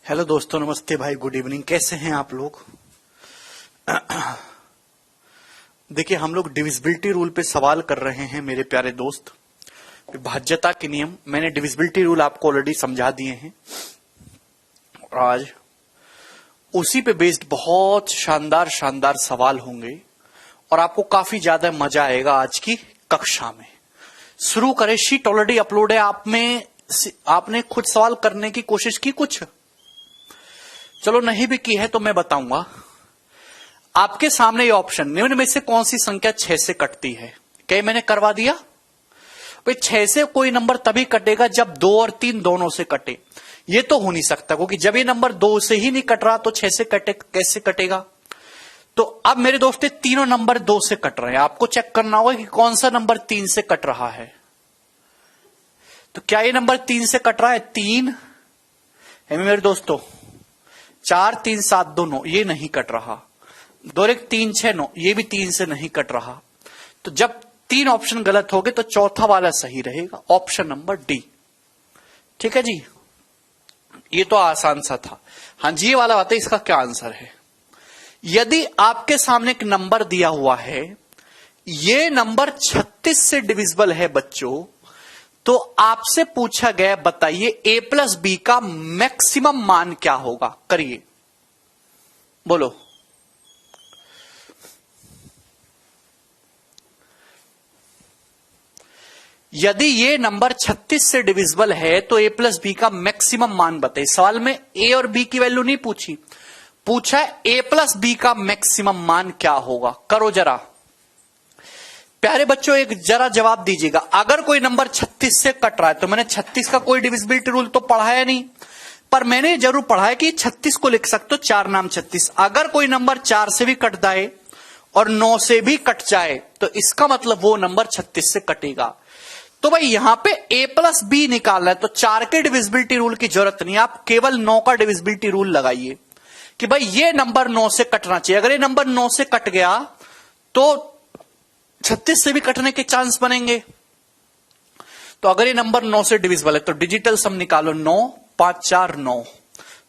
Hello दोस्तों, नमस्ते भाई, गुड इवनिंग। कैसे हैं आप लोग? देखिए, हम लोग डिविजिबिलिटी रूल पे सवाल कर रहे हैं मेरे प्यारे दोस्त। विभाज्यता के नियम, मैंने डिविजिबिलिटी रूल आपको ऑलरेडी समझा दिए हैं और आज उसी पे बेस्ड बहुत शानदार शानदार सवाल होंगे और आपको काफी ज्यादा मजा आएगा आज की कक्षा में। शुरू करें। शीट ऑलरेडी अपलोड है। आपने खुद सवाल करने की कोशिश की कुछ? चलो नहीं भी की है तो मैं बताऊंगा। आपके सामने ये ऑप्शन, निम्न में से कौन सी संख्या 6 से कटती है? क्या मैंने करवा दिया? भाई 6 से कोई नंबर तभी कटेगा जब 2 और 3 दोनों से कटे। ये तो हो नहीं सकता, क्योंकि जब ये नंबर 2 से ही नहीं कट रहा तो 6 से कैसे कटेगा? तो अब मेरे दोस्त, तीनों नंबर 2 से कट रहे हैं। आपको चेक करना होगा कि कौन सा नंबर 3 से कट रहा है। तो क्या ये नंबर 3 से कट रहा है? 3 है मेरे दोस्तों। 4 3 7 2 9, ये नहीं कट रहा। 2 1 3 6 9, ये भी 3 से नहीं कट रहा। तो जब 3 ऑप्शन गलत हो गए तो चौथा वाला सही रहेगा, ऑप्शन नंबर डी। ठीक है जी, ये तो आसान सा था। हाँ जी, ये वाला बताइए इसका क्या आंसर है। यदि आपके सामने एक नंबर दिया हुआ है, ये नंबर 36 से डिविजिबल है बच्चों, तो आपसे पूछा गया बताइए a प्लस बी का मैक्सिमम मान क्या होगा? करिए, बोलो। यदि ये नंबर 36 से डिविजिबल है तो a प्लस बी का मैक्सिमम मान बताइए। सवाल में a और b की वैल्यू नहीं पूछी, पूछा है a प्लस बी का मैक्सिमम मान क्या होगा। करो जरा प्यारे बच्चों, एक जरा जवाब दीजिएगा। अगर कोई नंबर 36 से कट रहा है, तो मैंने 36 का कोई डिविजिबिलिटी रूल तो पढ़ाया नहीं, पर मैंने जरूर पढ़ा है कि 36 को लिख सकते हो 4 नाम 36। अगर कोई नंबर 4 से भी कट जाए और 9 से भी कट जाए तो इसका मतलब वो नंबर 36 से कटेगा। तो भाई यहां पे a प्लस बी निकालना है तो 4 के डिविजिबिलिटी रूल की जरूरत नहीं, आप केवल 9 का डिविजिबिलिटी रूल लगाइए कि भाई ये नंबर 9 से कटना चाहिए। अगर ये नंबर 9 से कट गया तो 36 से भी कटने के चांस बनेंगे। तो अगर ये नंबर 9 से डिविजिबल है तो डिजिटल सम निकालो। 9 5 4 9,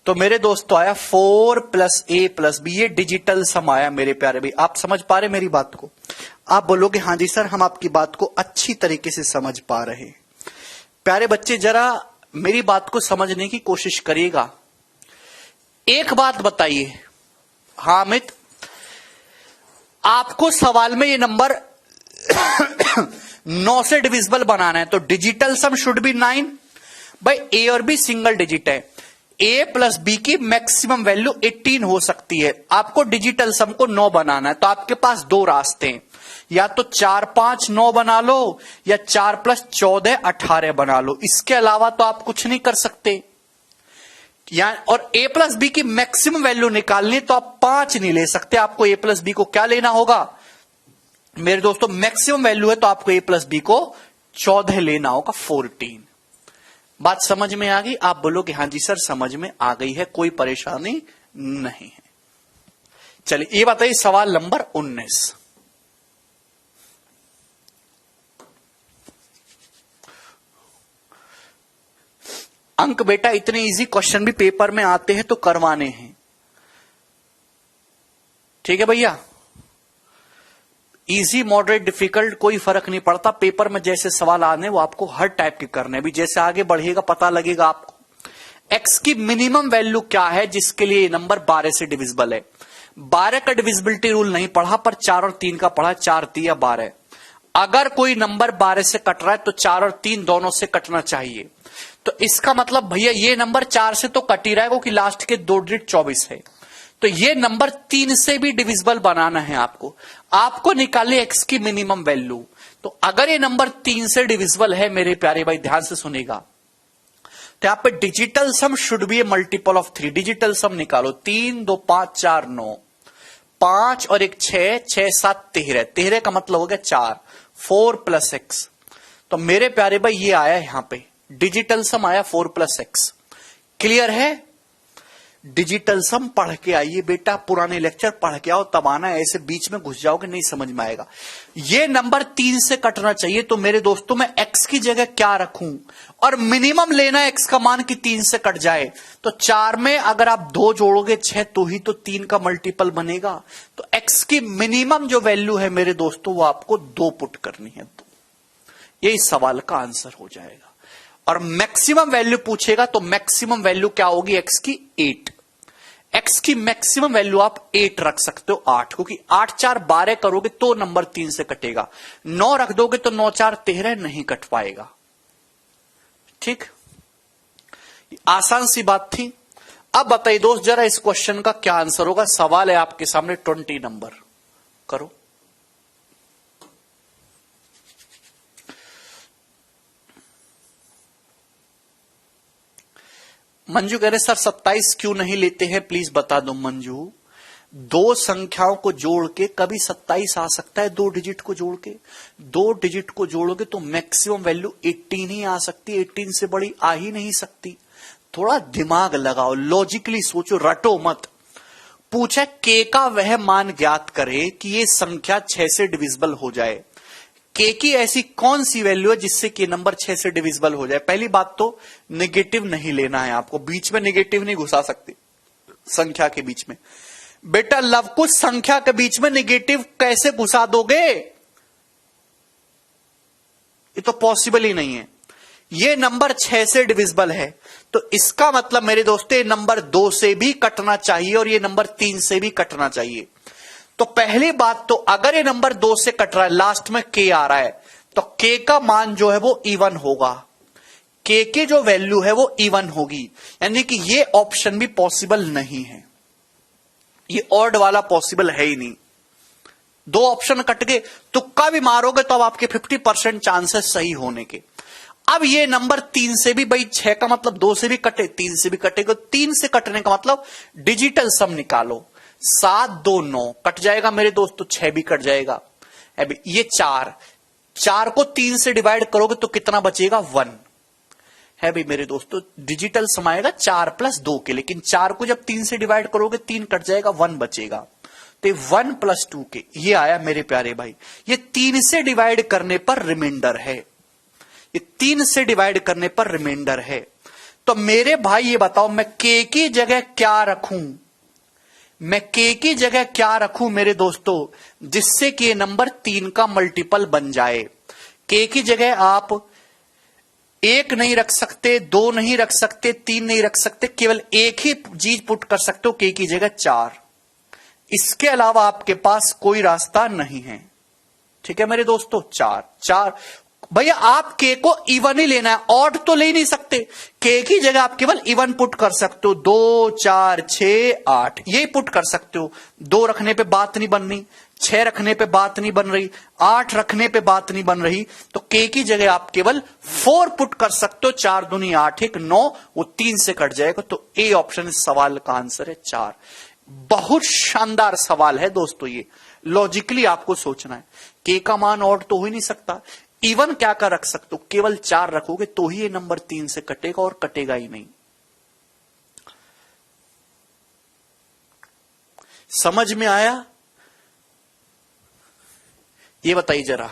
तो मेरे दोस्तों आया 4 प्लस a प्लस बी। ये डिजिटल सम आया मेरे प्यारे भाई। आप समझ पा रहे मेरी बात को? आप बोलोगे हाँ जी सर, हम आपकी बात को अच्छी तरीके से समझ पा रहे। प्यारे बच्चे, जरा मेरी बात को समझने की कोशिश करिएगा। एक बात बताइए। हाँ अमित, आपको सवाल में ये नंबर 9 से डिविजिबल बनाना है तो डिजिटल सम शुड बी 9। भाई ए और बी सिंगल डिजिट है, a प्लस बी की मैक्सिमम वैल्यू 18 हो सकती है। आपको डिजिटल सम को 9 बनाना है तो आपके पास 2 रास्ते हैं, या तो 4 5 9 बना लो या 4 प्लस 14 18 बना लो। इसके अलावा तो आप कुछ नहीं कर सकते। और a प्लस बी की मैक्सिमम वैल्यू निकालनी तो आप 5 नहीं ले सकते। आपको a प्लस बी को क्या लेना होगा मेरे दोस्तों? मैक्सिमम वैल्यू है तो आपको a प्लस बी को 14 लेना होगा, 14। बात समझ में आ गई? आप बोलोगे हाँ जी सर समझ में आ गई है, कोई परेशानी नहीं है। चलिए ये बताइए सवाल नंबर 19। अंक बेटा, इतने इजी क्वेश्चन भी पेपर में आते हैं तो करवाने हैं। ठीक है भैया, इजी मॉडरेट डिफिकल्ट कोई फर्क नहीं पड़ता। पेपर में जैसे सवाल आने वो आपको हर टाइप के करने। भी जैसे आगे बढ़ेगा पता लगेगा आपको। x की मिनिमम वैल्यू क्या है जिसके लिए ये नंबर 12 से डिविजिबल है? 12 का डिविजिबिलिटी रूल नहीं पढ़ा, पर 4 और 3 का पढ़ा। 4 3 12। अगर कोई नंबर 12 से कट रहा है तो 4 और 3 दोनों से कटना चाहिए। तो इसका मतलब भैया ये नंबर 4 से तो कट ही रहा है, क्योंकि लास्ट के 2 डिजिट 24 है। तो ये नंबर 3 से भी डिविजिबल बनाना है आपको निकालनी x की मिनिमम वैल्यू। तो अगर ये नंबर 3 से डिविजिबल है मेरे प्यारे भाई, ध्यान से सुनेगा, तो यहां पे digital sum should be a multiple of 3। Digital sum निकालो। 3 2 5 4 9, 5 और 1 6, 6 7 13। 13 का मतलब हो गया 4। 4 प्लस x। तो मेरे प्यारे भाई ये आया यहां पे डिजिटल सम आया 4 प्लस x। क्लियर है? डिजिटल सम पढ़ के आइए बेटा, पुराने लेक्चर पढ़ के आओ तब आना, ऐसे बीच में घुस जाओगे नहीं समझ में आएगा। ये नंबर 3 से कटना चाहिए, तो मेरे दोस्तों मैं x की जगह क्या रखूं, और मिनिमम लेना है x का मान कि 3 से कट जाए। तो 4 में अगर आप 2 जोड़ोगे 6, तो ही तो 3 का मल्टीपल बनेगा। तो x की मिनिमम जो वैल्यू है मेरे दोस्तों वो आपको 2 पुट करनी है, 2। ये इस सवाल का आंसर हो जाएगा। और मैक्सिमम वैल्यू पूछेगा तो मैक्सिमम वैल्यू क्या होगी x की, 8। x की मैक्सिमम वैल्यू आप 8 रख सकते हो, 8, क्योंकि 8 4 12 करोगे तो नंबर 3 से कटेगा। 9 रख दोगे तो 9 4 13 नहीं कट पाएगा। ठीक, आसान सी बात थी। अब बताइए दोस्त जरा इस क्वेश्चन का क्या आंसर होगा। सवाल है आपके सामने 20 नंबर, करो। मंजू कह रहे सर 27 क्यों नहीं लेते हैं, प्लीज बता दो मंजू। 2 संख्याओं को जोड़ के कभी 27 आ सकता है, 2 डिजिट को जोड़ के। 2 डिजिट को जोड़ोगे तो मैक्सिमम वैल्यू 18 ही आ सकती है, 18 से बड़ी आ ही नहीं सकती। थोड़ा दिमाग लगाओ, लॉजिकली सोचो, रटो मत। पूछा के का वह मान ज्ञात करे कि ये संख्या 6 से डिविजिबल हो जाए। के की ऐसी कौन सी वैल्यू है जिससे कि नंबर 6 से डिविजिबल हो जाए। पहली बात तो नेगेटिव नहीं लेना है आपको, बीच में नेगेटिव नहीं घुसा सकते संख्या के बीच में। बेटा लव कुछ संख्या के बीच में नेगेटिव कैसे घुसा दोगे, ये तो पॉसिबल ही नहीं है। ये नंबर 6 से डिविजिबल है, तो इसका मतलब मेरे दोस्तों नंबर 2 से भी कटना चाहिए और ये नंबर 3 से भी कटना चाहिए। तो पहली बात तो अगर ये नंबर 2 से कट रहा है, लास्ट में के आ रहा है, तो के का मान जो है वो इवन होगा। के की जो वैल्यू है वो इवन होगी, यानी कि ये ऑप्शन भी पॉसिबल नहीं है, ये ऑड वाला पॉसिबल है ही नहीं। 2 ऑप्शन कट गए, तुक्का भी मारोगे तो अब आपके 50% चांसेस सही होने के। अब ये नंबर 3 से भी, भाई 6 का मतलब 2 से भी कटे, 3 से भी कटेगा। 3 से कटने का मतलब डिजिटल सम निकालो। 7 2 9 कट जाएगा मेरे दोस्तों, 6 भी कट जाएगा। अभी ये 4 को 3 से डिवाइड करोगे तो कितना बचेगा, 1 है भाई मेरे दोस्तों। डिजिटल सम आएगा 4 + 2 के, लेकिन 4 को जब 3 से डिवाइड करोगे 3 कट जाएगा, 1 बचेगा। तो 1 + 2 के ये आया मेरे प्यारे भाई। ये 3 से डिवाइड करने पर रिमाइंडर है, ये 3 से डिवाइड करने पर रिमाइंडर है। तो मेरे भाई ये बताओ मैं के की जगह क्या रखूं, मैं के की जगह क्या रखूं मेरे दोस्तों, जिससे कि ये नंबर 3 का मल्टीपल बन जाए। के की जगह आप 1 नहीं रख सकते, 2 नहीं रख सकते, 3 नहीं रख सकते, केवल एक ही चीज पुट कर सकते हो, के की जगह 4। इसके अलावा आपके पास कोई रास्ता नहीं है। ठीक है मेरे दोस्तों, 4 भैया आप के को इवन ही लेना है, ऑड तो ले नहीं सकते। के की जगह आप केवल इवन पुट कर सकते हो, 2 4 6 8 यही पुट कर सकते हो। 2 रखने पे बात नहीं बन रही, 6 रखने पे बात नहीं बन रही, 8 रखने पे बात नहीं बन रही, तो के की जगह आप केवल 4 पुट कर सकते हो। 4 दूनी 8 1 9, वो 3 से कट जाएगा। तो ए ऑप्शन इस सवाल का आंसर है 4। बहुत शानदार सवाल है दोस्तों, ये लॉजिकली आपको सोचना है। के का मान ऑड तो हो ही नहीं सकता, इवन क्या का रख सकते हो, केवल 4 रखोगे तो ही ये नंबर 3 से कटेगा और कटेगा ही नहीं। समझ में आया, ये बताइए जरा।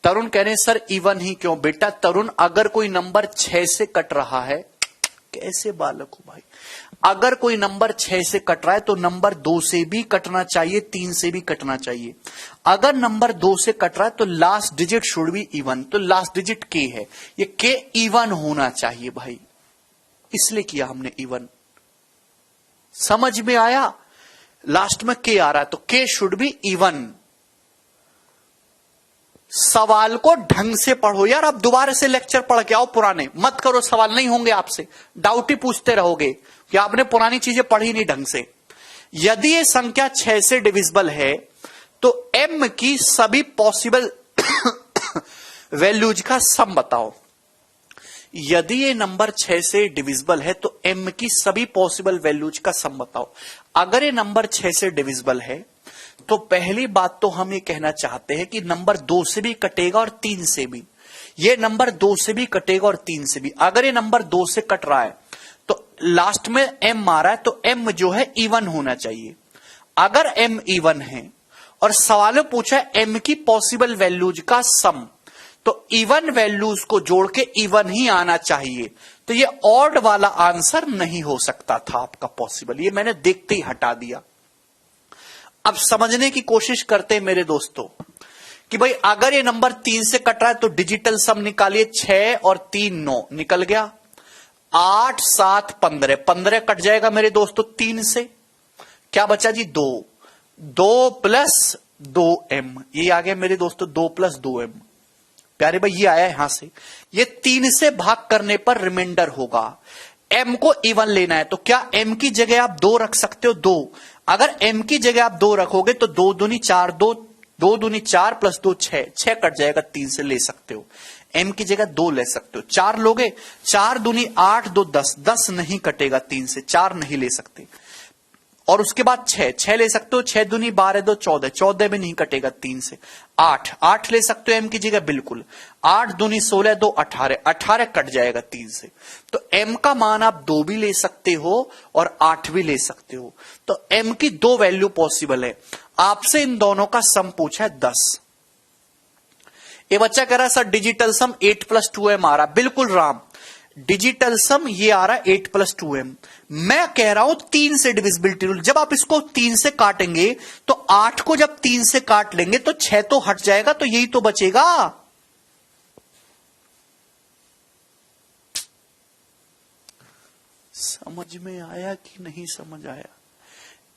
तरुण कह रहे हैं सर इवन ही क्यों। बेटा तरुण अगर कोई नंबर 6 से कट रहा है, कैसे बालक हो भाई, अगर कोई नंबर 6 से कट रहा है तो नंबर 2 से भी कटना चाहिए, 3 से भी कटना चाहिए। अगर नंबर 2 से कट रहा है तो last digit should be even, तो लास्ट डिजिट के है, ये के इवन होना चाहिए भाई, इसलिए किया हमने इवन। समझ में आया, लास्ट में के आ रहा है तो के शुड बी इवन। सवाल को ढंग से पढ़ो यार, अब दोबारा से लेक्चर पढ़ के आओ, पुराने मत करो, सवाल नहीं होंगे आपसे, डाउट ही पूछते रहोगे कि आपने पुरानी चीजें पढ़ी नहीं ढंग से। यदि ये संख्या 6 से डिविजिबल है तो m की सभी पॉसिबल वैल्यूज का सम बताओ। यदि ये नंबर 6 से डिविजिबल है तो m की सभी पॉसिबल वैल्यूज का सम बताओ। अगर ये नंबर 6 से डिविजिबल है तो पहली बात तो हम ये कहना चाहते हैं कि नंबर 2 से भी कटेगा और 3 से भी, ये नंबर 2 से भी कटेगा और 3 से भी। अगर ये नंबर 2 से कट रहा है तो लास्ट में m आ रहा है, तो m जो है इवन होना चाहिए। अगर m इवन है और सवाल में पूछा है m की पॉसिबल वैल्यूज का सम, तो इवन वैल्यूज को जोड़ के इवन ही आना चाहिए। तो ये ऑड वाला आंसर नहीं हो सकता था आपका पॉसिबल, ये मैंने देखते ही हटा दिया। अब समझने की कोशिश करते हैं मेरे दोस्तों कि भाई अगर ये नंबर 3 से कट रहा है तो डिजिटल सम निकालिए। 6 और 3 9 निकल गया। 8 7 15 15 कट जाएगा मेरे दोस्तों 3 से। क्या बचा जी? 2 2 प्लस 2m, ये आ गया मेरे दोस्तों 2 प्लस 2m। प्यारे भाई ये आया यहां से। ये 3 से भाग करने पर रिमाइंडर होगा। m को इवन लेना है तो क्या m की जगह आप 2 रख सकते हो? 2। अगर m की जगह आप 2 रखोगे तो 2 दूनी 4, 2 दूनी 4 प्लस 2 6, 6 कट जाएगा 3 से, ले सकते हो। m की जगह 2 ले सकते हो। 4 लोगे, 4 दूनी 8, 2 10, 10 नहीं कटेगा 3 से, 4 नहीं ले सकते। और उसके बाद 6 ले सकते हो। 6 दूनी 12, 2 14, 14 भी नहीं कटेगा 3 से। 8 ले सकते हो m की जगह, बिल्कुल। 8 दूनी 16, 2 18, 18 कट जाएगा 3 से। तो m का मान आप 2 भी ले सकते हो और 8 भी ले सकते हो। तो m की 2 वैल्यू पॉसिबल है। आपसे इन दोनों का सम पूछा है 10। ये बच्चा कह रहा है सर डिजिटल सम 8 प्लस 2m आ रहा। बिल्कुल राम, डिजिटल सम ये आ रहा है 8 प्लस 2m। मैं कह रहा हूं 3 से डिविजिबिलिटी रूल। जब आप इसको 3 से काटेंगे तो 8 को जब 3 से काट लेंगे तो 6 तो हट जाएगा, तो यही तो बचेगा। समझ में आया कि नहीं समझ आया?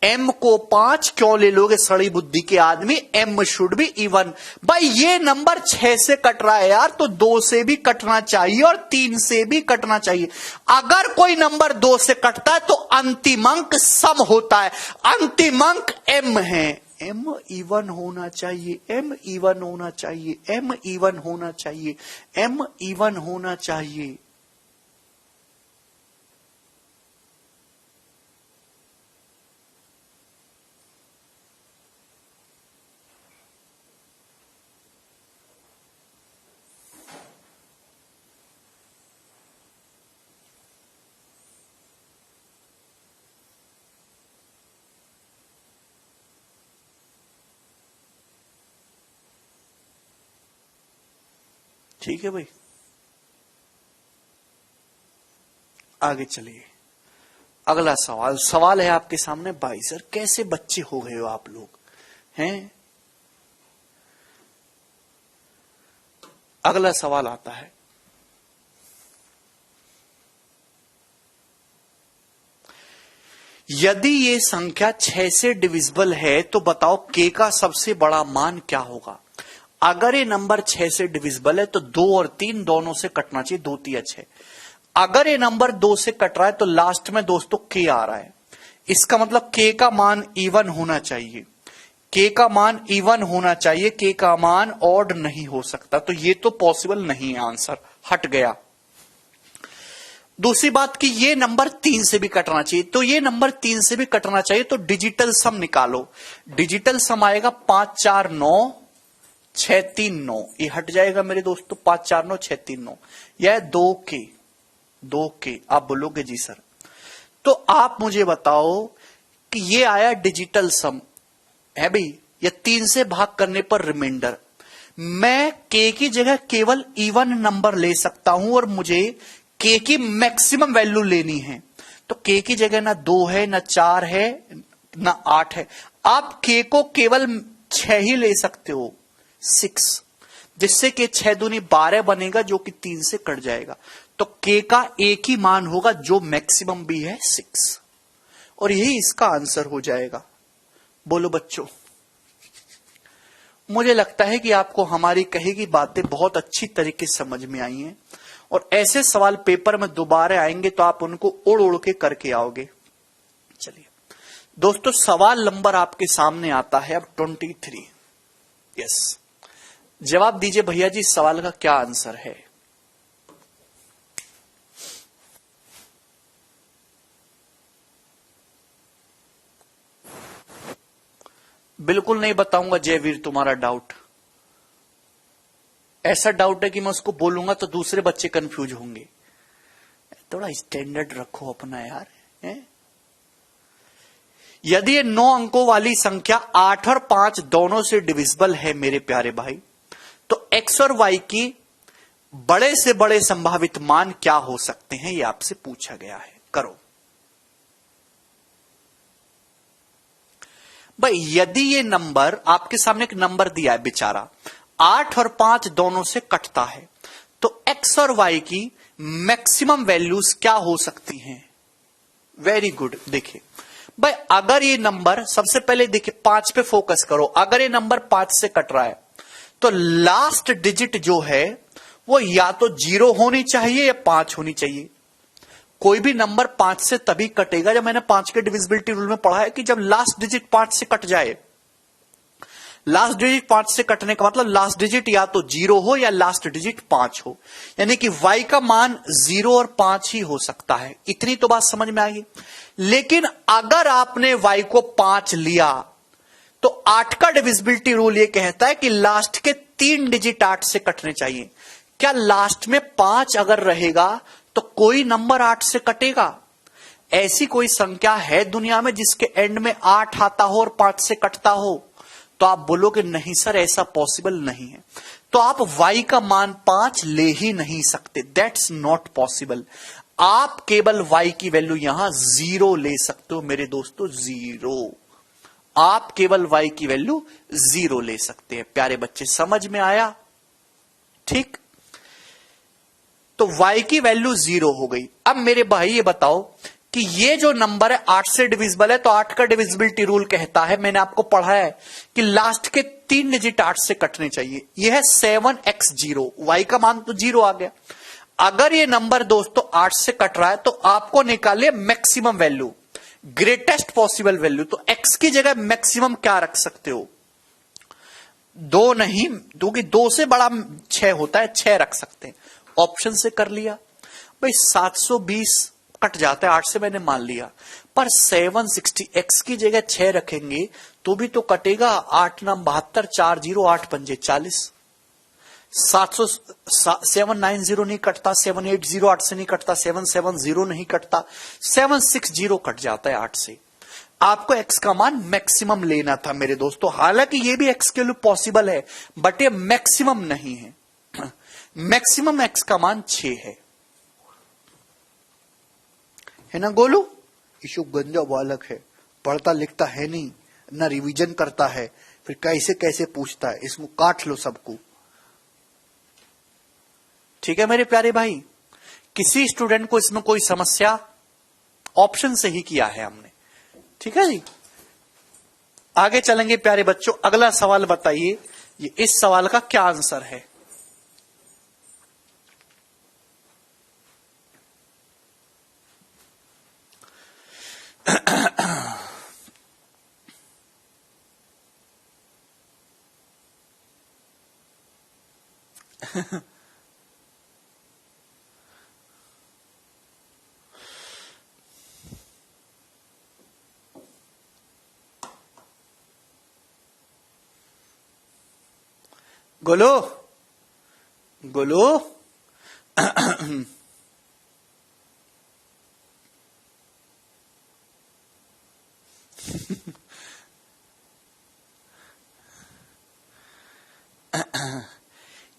m को 5 क्यों ले लोगे सड़ी बुद्धि के आदमी? m should be even. भाई ये नंबर 6 से कट रहा है यार, तो 2 से भी कटना चाहिए और 3 से भी कटना चाहिए। अगर कोई नंबर 2 से कटता है तो अंतिम अंक सम होता है। अंतिम अंक m है। m इवन होना चाहिए, m इवन होना चाहिए, m इवन होना चाहिए, m इवन होना चाहिए। ठीक है भाई, आगे चलिए। अगला सवाल है आपके सामने। भाई सर कैसे बच्चे हो गए हो आप लोग हैं? अगला सवाल आता है, यदि ये संख्या 6 से डिविजिबल है तो बताओ k का सबसे बड़ा मान क्या होगा? अगर ये नंबर 6 से डिविजिबल है तो 2 और 3 दोनों से कटना चाहिए, 2 3 6। अगर ये नंबर 2 से कट रहा है तो लास्ट में दोस्तों k आ रहा है। इसका मतलब k का मान इवन होना चाहिए। k का मान इवन होना चाहिए, k का मान ऑड नहीं हो सकता। तो ये तो पॉसिबल नहीं है, आंसर हट गया। दूसरी बात कि ये नंबर 3 से भी कटना चाहिए, तो ये नंबर 3 से भी कटना चाहिए। तो डिजिटल सम निकालो। डिजिटल सम आएगा 5 4 9 6 3 9, ये हट जाएगा मेरे दोस्तों। 5 4 9 6 3 9, यह 2 के। आप बोलोगे जी सर, तो आप मुझे बताओ कि ये आया डिजिटल सम है भाई, या 3 से भाग करने पर रिमाइंडर। मैं k की जगह केवल इवन नंबर ले सकता हूं और मुझे k की मैक्सिमम वैल्यू लेनी है। तो k की जगह ना 2 है, ना 4 है, ना 8 है। आप k को केवल 6 ही ले सकते हो, 6, जिससे कि 6 दूनी 12 बनेगा, जो कि 3 से कट जाएगा। तो k का एक ही मान होगा जो मैक्सिमम भी है 6, और यही इसका आंसर हो जाएगा। बोलो बच्चों, मुझे लगता है कि आपको हमारी कही गई बातें बहुत अच्छी तरीके से समझ में आई हैं, और ऐसे सवाल पेपर में दोबारा आएंगे तो आप उनको उड़ उड़ के करके आओगे। चलिए दोस्तों, सवाल नंबर आपके सामने आता है अब 23। यस, जवाब दीजिए भैया जी, सवाल का क्या आंसर है? बिल्कुल नहीं बताऊंगा जयवीर तुम्हारा डाउट। ऐसा डाउट है कि मैं उसको बोलूंगा तो दूसरे बच्चे कंफ्यूज होंगे। थोड़ा स्टैंडर्ड रखो अपना यार, है? यदि ये 9 अंकों वाली संख्या 8 और 5 दोनों से डिविजिबल है मेरे प्यारे भाई, तो x और y की बड़े से बड़े संभावित मान क्या हो सकते हैं, ये आपसे पूछा गया है। करो भाई। यदि ये नंबर आपके सामने एक नंबर दिया है बेचारा, 8 और 5 दोनों से कटता है, तो x और y की मैक्सिमम वैल्यूज क्या हो सकती हैं? Very good. देखिए भाई, अगर ये नंबर, सबसे पहले देखिए 5 पे फोकस करो, अगर ये नंबर 5 से कट रहा है तो लास्ट डिजिट जो है वो या तो 0 होनी चाहिए या 5 होनी चाहिए। कोई भी नंबर 5 से तभी कटेगा, जब मैंने 5 के डिविजिबिलिटी रूल में पढ़ा है कि जब लास्ट डिजिट 5 से कट जाए। लास्ट डिजिट 5 से कटने का मतलब लास्ट डिजिट या तो 0 हो या लास्ट डिजिट 5 हो, यानी कि y का मान 0 और 5 ही हो सकता है। इतनी तो बात समझ में आई। लेकिन अगर आपने y को 5 लिया तो 8 का डिविजिबिलिटी रूल ये कहता है कि लास्ट के 3 डिजिट 8 से कटने चाहिए। क्या लास्ट में 5 अगर रहेगा तो कोई नंबर 8 से कटेगा? ऐसी कोई संख्या है दुनिया में जिसके एंड में 8 आता हो और 5 से कटता हो? तो आप बोलोगे नहीं सर, ऐसा पॉसिबल नहीं है। तो आप y का मान 5 ले ही नहीं सकते, दैट्स नॉट पॉसिबल। आप केवल y की वैल्यू यहां 0 ले सकते हो मेरे दोस्तों, 0। आप केवल y की वैल्यू 0 ले सकते हैं। प्यारे बच्चे, समझ में आया? ठीक। तो y की वैल्यू 0 हो गई। अब मेरे भाई ये बताओ कि ये जो नंबर है 8 से डिविजिबल है, तो 8 का डिविजिबिलिटी रूल कहता है, मैंने आपको पढ़ा है कि लास्ट के 3 डिजिट 8 से कटने चाहिए। यह है 7x0, y का मान तो 0 आ गया। अगर ये नंबर दोस्तों 8 से कट रहा है तो आपको निकालिए maximum value, greatest possible value. तो x की जगह मैक्सिमम क्या रख सकते हो? 2 नहीं, क्योंकि 2 से बड़ा 6 होता है, 6 रख सकते हैं। ऑप्शन से कर लिया भाई। 720 कट जाता है 8 से, मैंने मान लिया, पर 760 x की जगह 6 रखेंगे तो भी तो कटेगा। 8 9 72, 4 0 8 5 40। 790 नहीं कटता, 780 8 से नहीं कटता, 770 नहीं कटता, 760 कट जाता है 8 से। आपको x का मान मैक्सिमम लेना था मेरे दोस्तों। हालांकि ये भी x के लिए पॉसिबल है, बट ये मैक्सिमम नहीं है। मैक्सिमम x का मान 6 है ना गोलू? इशू गंजा बालक है, पढ़ता लिखता है नहीं, ना रिवीजन करता है, फिर कैसे कैसे पूछता है। इसको काट लो सबको। ठीक है मेरे प्यारे भाई, किसी स्टूडेंट को इसमें कोई समस्या? ऑप्शन से ही किया है हमने। ठीक है जी, आगे चलेंगे प्यारे बच्चों। अगला सवाल बताइए, ये इस सवाल का क्या आंसर है? गोलू, गोलू,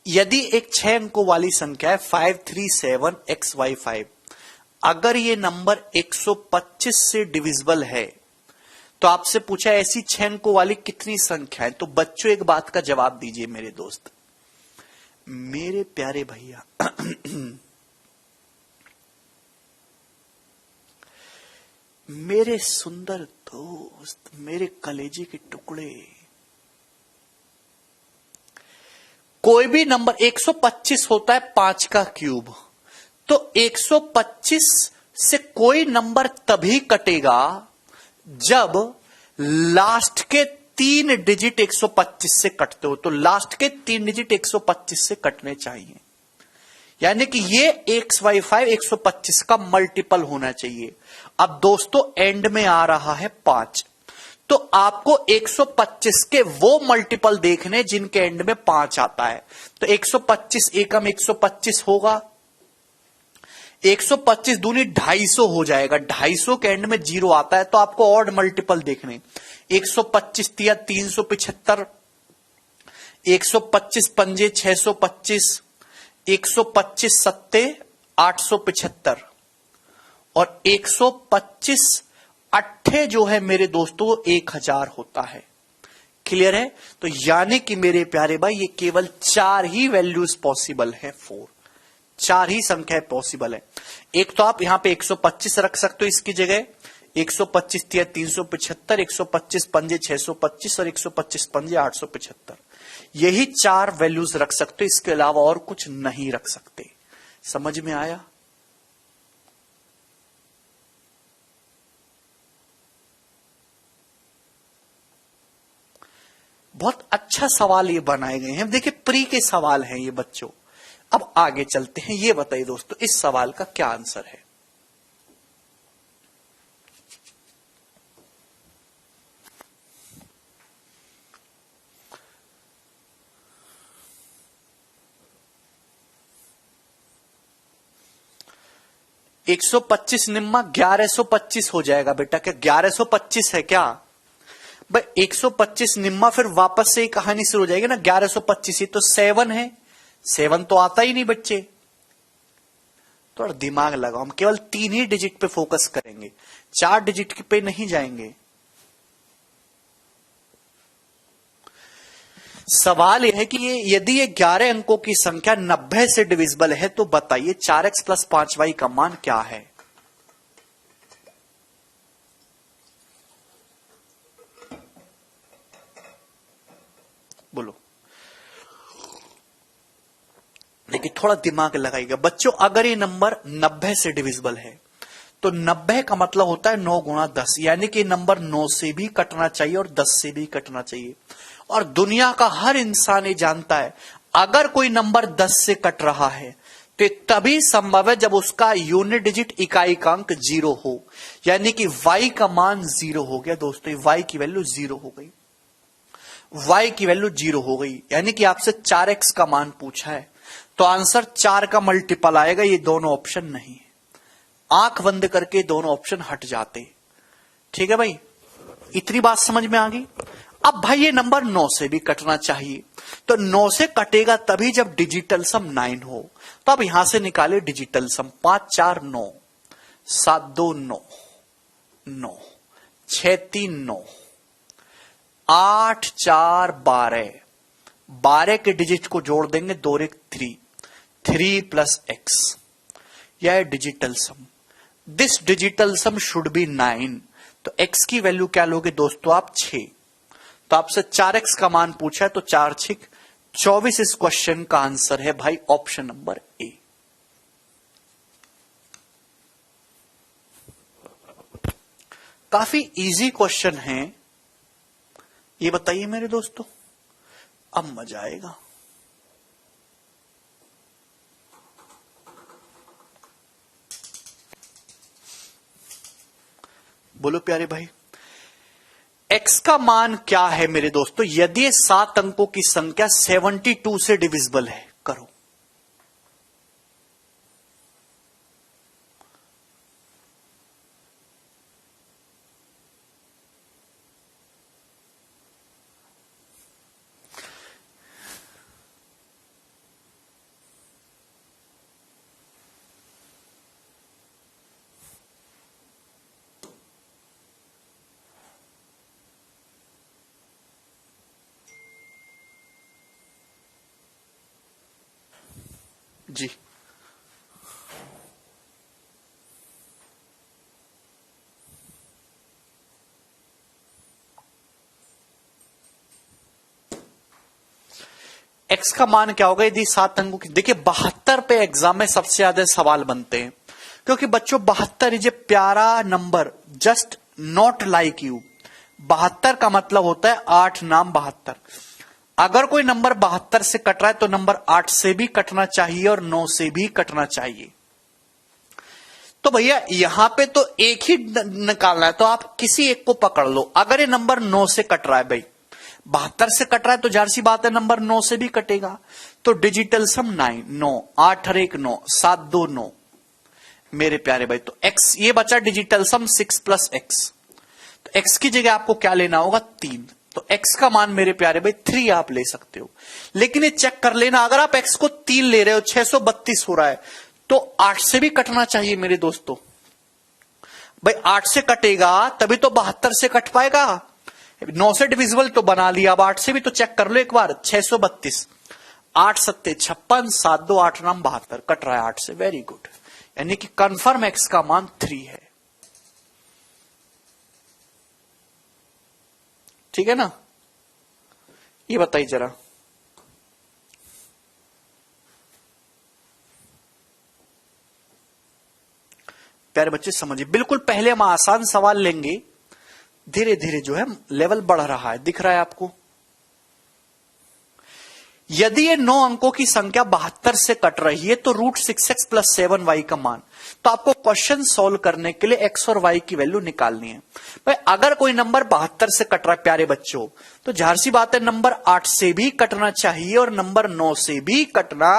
यदि एक 6 अंकों वाली संख्या है 537xy5, अगर ये नंबर 125 से डिविजिबल है, तो आपसे पूछा ऐसी 6 अंकों वाली कितनी संख्या है? तो बच्चों एक बात का जवाब दीजिए मेरे दोस्त, मेरे प्यारे भैया। मेरे सुंदर दोस्त, मेरे कलेजे के टुकड़े, कोई भी नंबर 125 होता है 5 का क्यूब, तो 125 से कोई नंबर तभी कटेगा जब लास्ट के 3 डिजिट 125 से कटते हो। तो लास्ट के 3 डिजिट 125 से कटने चाहिए, यानी कि ये xy5 125 का मल्टीपल होना चाहिए। अब दोस्तों एंड में आ रहा है 5, तो आपको 125 के वो मल्टीपल देखने जिनके एंड में 5 आता है। तो 125 एकम 125 होगा, 125 दूनी 250 हो जाएगा, 250 के एंड में 0 आता है तो आपको ऑड मल्टीपल देखने। 125 तिया 375, 125 पंजे 625, 125 सत्ते 875 और 125 अट्ठे जो है मेरे दोस्तों 1000 होता है। क्लियर है? तो यानी कि मेरे प्यारे भाई ये केवल 4 ही वैल्यूज पॉसिबल है, 4 ही संख्या पॉसिबल है। एक तो आप यहां पे 125 रख सकते हो इसकी जगह, 125 तिया 375, 125 पंजे 625 और 125 पंजे 875। यही 4 वैल्यूज रख सकते हो, इसके अलावा और कुछ नहीं रख सकते। समझ में आया? बहुत अच्छा सवाल ये बनाए गए हैं। देखिए प्री के सवाल हैं ये बच्चों। अब आगे चलते हैं। ये बताइए दोस्तों इस सवाल का क्या आंसर है? एक 125 निम्मा 1125 हो जाएगा बेटा। क्या 1125 है क्या भाई? 125 निम्मा फिर वापस से कहानी शुरू हो जाएगी ना। 1125 ही तो 7 है, 7 तो आता ही नहीं बच्चे। थोड़ा दिमाग लगाओ, हम केवल 3 ही डिजिट पे फोकस करेंगे, 4 डिजिट पे नहीं जाएंगे। सवाल यह है कि यदि ये 11 अंकों की संख्या 90 से डिविजिबल है तो बताइए 4x + 5y का मान क्या है? बोलो। देखिए थोड़ा दिमाग लगाइएगा बच्चों। अगर ये नंबर 90 से डिविजिबल है तो 90 का मतलब होता है 9 गुणा 10, यानी कि नंबर 9 से भी कटना चाहिए और 10 से भी कटना चाहिए। और दुनिया का हर इंसान ये जानता है अगर कोई नंबर 10 से कट रहा है तो तभी संभव है जब उसका यूनिट डिजिट इकाई का अंक 0 हो, यानी कि y का मान 0 हो गया दोस्तों। y की वैल्यू 0 हो गई, y की वैल्यू 0 हो गई, यानी कि आपसे 4x का मान पूछा है तो आंसर 4 का मल्टीपल आएगा। ये दोनों ऑप्शन नहीं है, आंख बंद करके दोनों ऑप्शन हट जाते। ठीक है भाई, इतनी बात समझ में आ गई। अब भाई ये नंबर 9 से भी कटना चाहिए, तो 9 से कटेगा तभी जब डिजिटल सम 9 हो। तो अब यहां से निकाले डिजिटल सम। 5 4 9, 7 2 9, 9 6 3 9, 8 4 12, 12 के डिजिट को जोड़ देंगे 2 1 3, 3 + x, यह है digital sum. This digital sum should be 9। तो x की वैल्यू क्या लोगे दोस्तों आप? 6। तो आपसे 4x का मान पूछा है तो 4 6 24 इस क्वेश्चन का आंसर है भाई ऑप्शन नंबर ए। काफी इजी क्वेश्चन है ये, बताइए मेरे दोस्तों, अब मजा आएगा। बोलो प्यारे भाई, x का मान क्या है मेरे दोस्तों यदि 7 अंकों की संख्या 72 से डिविजिबल है? करो। जी x का मान क्या होगा यदि 7 अंकों की? देखिए 72 पे एग्जाम में सबसे ज्यादा सवाल बनते हैं, क्योंकि बच्चों 72 इज ए प्यारा number, just not like you. 72 का मतलब होता है 8 नाम 72। अगर कोई नंबर 72 से कट रहा है तो नंबर 8 से भी कटना चाहिए और 9 से भी कटना चाहिए। तो भैया यहां पे तो एक ही निकालना है, तो आप किसी एक को पकड़ लो। अगर ये नंबर 9 से कट रहा है भाई, 72 से कट रहा है, तो जाहिर सी बात है नंबर 9 से भी कटेगा। तो डिजिटल सम 9, 9, 8 और 1 9, 7 2 9 मेरे प्यारे भाई। तो x ये बचा डिजिटल सम 6 प्लस x। तो x की जगह आपको क्या लेना होगा? 3। तो x का मान मेरे प्यारे भाई 3 आप ले सकते हो, लेकिन ये चेक कर लेना, अगर आप x को 3 ले रहे हो 632 हो रहा है, तो 8 से भी कटना चाहिए मेरे दोस्तों। भाई 8 से कटेगा तभी तो 72 से कट पाएगा। 9 से डिविजिबल तो बना लिया, अब 8 से भी तो चेक कर लो एक बार। 632, 8 सत्ते 56, 7 2 8 नाम 72, कट रहा है 8 से। वेरी गुड, यानी कि कंफर्म x का मान 3 है। ठीक है ना? ये बताइए जरा। प्यारे बच्चे समझिए, बिल्कुल पहले हम आसान सवाल लेंगे, धीरे धीरे जो है लेवल बढ़ रहा है, दिख रहा है आपको। यदि ये 9 अंकों की संख्या 72 से कट रही है तो √6x प्लस 7y का मान। तो आपको क्वेश्चन सॉल्व करने के लिए x और y की वैल्यू निकालनी है। भाई अगर कोई नंबर 72 से कट रहा है प्यारे बच्चों, तो जाहिर सी बात है नंबर 8 से भी कटना चाहिए और नंबर 9 से भी कटना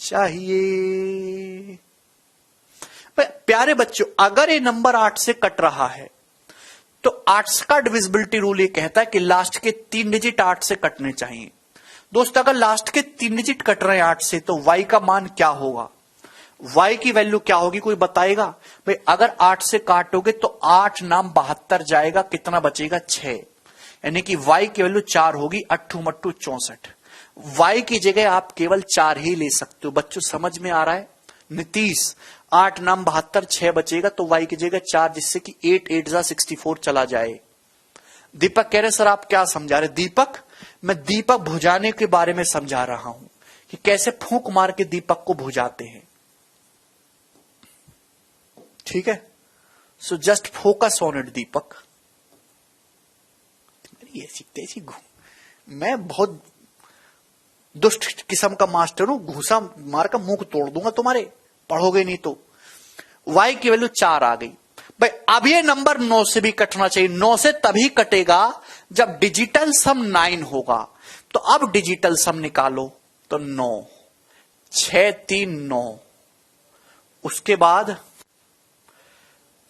चाहिए। भाई प्यारे बच्चों, अगर ये नंबर 8 से कट रहा है तो 8 का डिविजिबिलिटी रूल ये कहता है कि लास्ट के 3 डिजिट 8 से कटने चाहिए। दोस्तों अगर लास्ट के 3 डिजिट कट रहे हैं 8 से, तो y का मान क्या होगा? y की वैल्यू क्या होगी, कोई बताएगा? भाई अगर 8 से काटोगे तो 8 नाम 72 जाएगा, कितना बचेगा? 6, यानी कि y की वैल्यू 4 होगी। 8 मट्टू 64, y की जगह आप केवल 4 ही ले सकते हो। बच्चों समझ में आ रहा है? नीतीश 8 नाम 72, 6 बचेगा, तो y की जगह 4, जिससे कि 8 8 जा 64 चला जाए। दीपक कह रहे सर आप क्या समझा रहे? दीपक, मैं दीपक भुजाने के बारे में समझा रहा हूं कि कैसे फूंक मार के दीपक को भुजाते हैं। ठीक है, so just focus on it Deepak. ऐसी तैसी मैं बहुत दुष्ट किस्म का मास्टर हूं, घूसा मार का मुंह तोड़ दूंगा तुम्हारे, पढ़ोगे नहीं तो। y की वैल्यू 4 आ गई। भाई अब ये नंबर 9 से भी कटना चाहिए। 9 से तभी कटेगा जब डिजिटल सम 9 होगा। तो अब डिजिटल सम निकालो, तो 9, 6 3 9, उसके बाद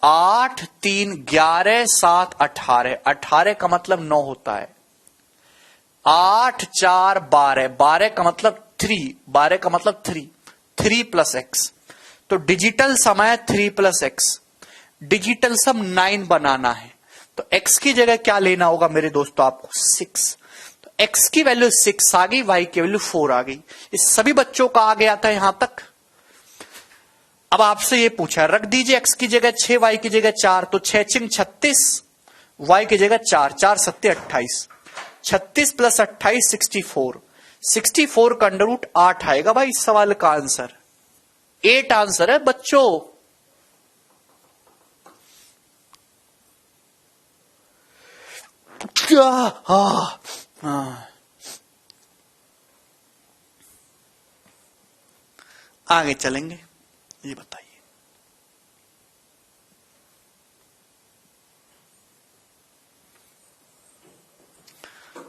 8 3 11 7 18, 18 का मतलब 9 होता है। 8 4 12, 12 का मतलब 3, 12 का मतलब 3 प्लस x। तो डिजिटल सम है 3 प्लस x। डिजिटल सम 9 बनाना है, तो x की जगह क्या लेना होगा मेरे दोस्तों? आपको 6। तो x की वैल्यू 6 आ गई, y की वैल्यू 4 आ गई। इस सभी बच्चों का आ गया था यहां तक। अब आपसे ये पूछा, रख दीजिए x की जगह 6, y की जगह 4, तो 6 6 36, y की जगह 4, 4 7 28, 36 प्लस 28 64, 64 का अंडर रूट 8 आएगा भाई इस सवाल का आंसर। 8 आंसर है बच्चों। आगे चलेंगे, ये बताइए।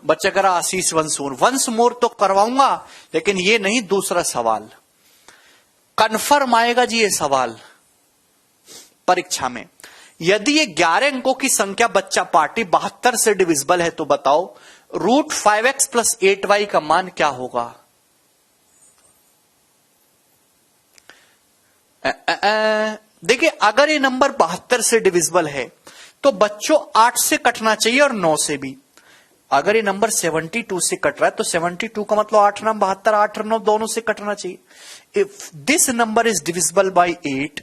बच्चा करा आशीष वंस मोर तो करवाऊंगा, लेकिन ये नहीं, दूसरा सवाल कन्फर्म आएगा जी। ये सवाल परीक्षा में, यदि ये 11 अंकों की संख्या बच्चा पार्टी 72 से डिविजिबल है, तो बताओ √5x प्लस 8y का मान क्या होगा? देखिए अगर ये नंबर 72 से डिविजिबल है तो बच्चों 8 से कटना चाहिए और 9 से भी। अगर ये नंबर 72 से कट रहा है तो 72 का मतलब 8 9 72, 8 और 9 दोनों से कटना चाहिए। If this number is divisible by 8,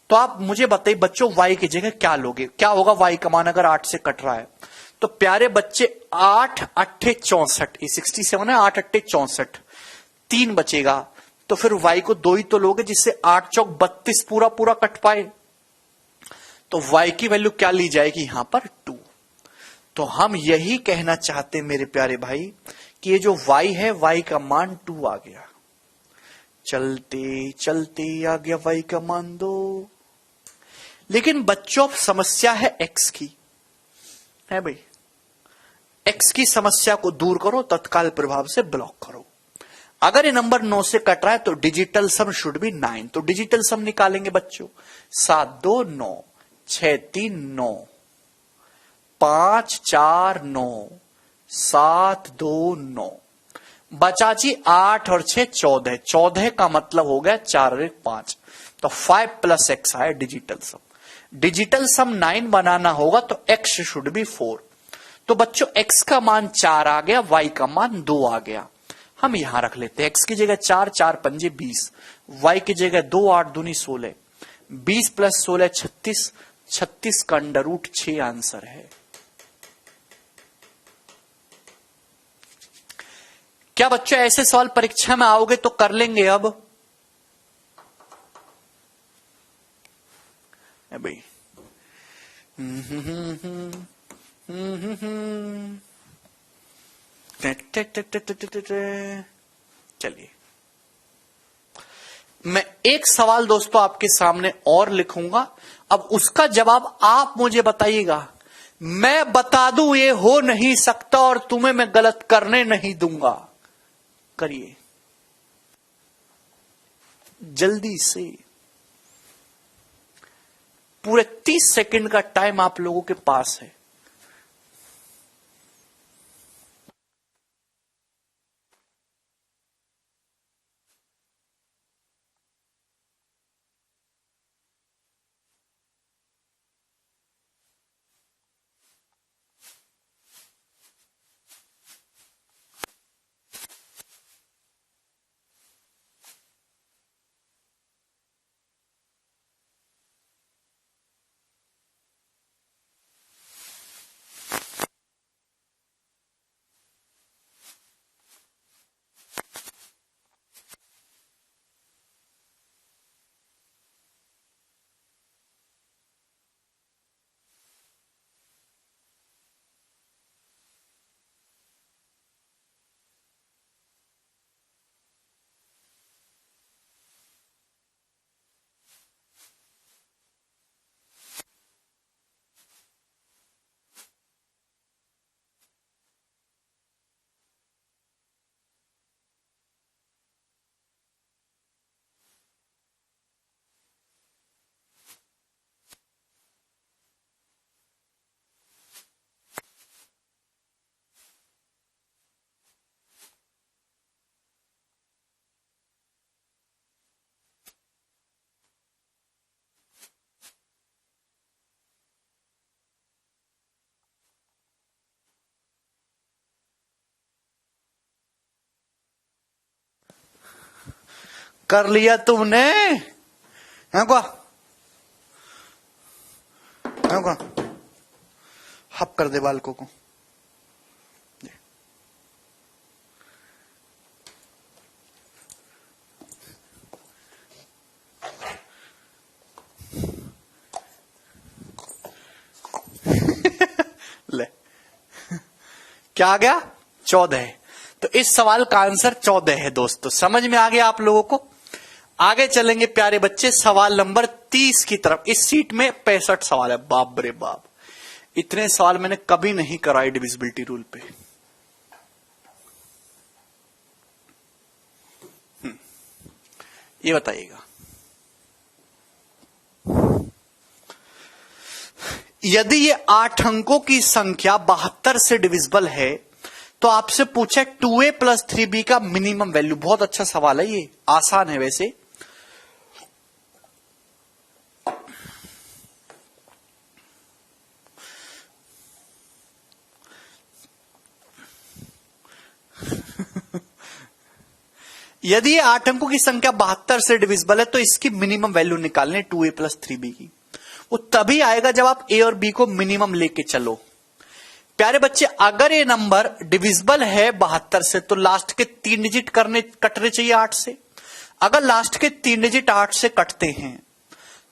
तो आप मुझे बताइए बच्चों y की जगह क्या लोगे? क्या होगा y का मान अगर 8 से कट रहा है? तो प्यारे बच्चे 8 8 64, ये 67 है, 8 8 64, 3 बचेगा। तो फिर y को 2 ही तो लोगे, जिससे 8 चौक 32 पूरा पूरा कट पाए। तो y की वैल्यू क्या ली जाएगी यहां पर? 2। तो हम यही कहना चाहते हैं मेरे प्यारे भाई कि ये जो y है, y का मान 2 आ गया। चलते चलते आ गया y का मान 2। लेकिन बच्चों समस्या है एक्स की, है भाई। एक्स की समस्या को दूर करो, तत्काल प्रभाव से ब्लॉक करो। अगर ये नंबर 9 से कट रहा है तो डिजिटल सम शुड बी 9। तो डिजिटल सम निकालेंगे बच्चों। 7 2 9, 6 3 9, 5 4 9, 7 2 9, बचा जी 8 और 6 14। 14 का मतलब हो गया 4 और 1 5, तो 5 प्लस एक्स आया डिजिटल सम। डिजिटल सम 9 बनाना होगा तो एक्स शुड बी 4। तो बच्चों एक्स का मान 4 आ गया, वाई का मान 2 आ गया। हम यहां रख लेते हैं, एक्स की जगह 4, 4 पंजे 20, वाई की जगह 2 8 दूनी 16, 20 प्लस 16 36, 36 का अंडर रूट 6 आंसर है। क्या बच्चों ऐसे सवाल परीक्षा में आओगे तो कर लेंगे अब भाई? चलिए, मैं एक सवाल दोस्तों आपके सामने और लिखूंगा, अब उसका जवाब आप मुझे बताइएगा। मैं बता दूं ये हो नहीं सकता और तुम्हें मैं गलत करने नहीं दूंगा। करिए जल्दी से, पूरे 30 सेकंड का टाइम आप लोगों के पास है। कर लिया तुमने? है क्या? है क्या? हप कर दे बालकों को। ले, क्या आ गया? 14। तो इस सवाल का आंसर 14 है दोस्तों। समझ में आ गया आप लोगों को? आगे चलेंगे प्यारे बच्चे सवाल नंबर 30 की तरफ। इस सीट में 65 सवाल है। बाप रे बाप, इतने सवाल मैंने कभी नहीं कराए डिविजिबिलिटी रूल पे। ये बताइएगा, यदि ये 8 अंकों की संख्या 72 से डिविजिबल है तो आपसे पूछा 2a + 3b का मिनिमम वैल्यू। बहुत अच्छा सवाल है, ये आसान है वैसे। यदि ये 8 अंकों की संख्या 72 से डिविजिबल है तो इसकी मिनिमम वैल्यू निकालने 2a + 3b की। वो तभी आएगा जब आप a और b को मिनिमम लेके चलो। प्यारे बच्चे, अगर ये नंबर डिविजिबल है 72 से तो लास्ट के 3 डिजिट कटने चाहिए 8 से। अगर लास्ट के 3 डिजिट 8 से कटते हैं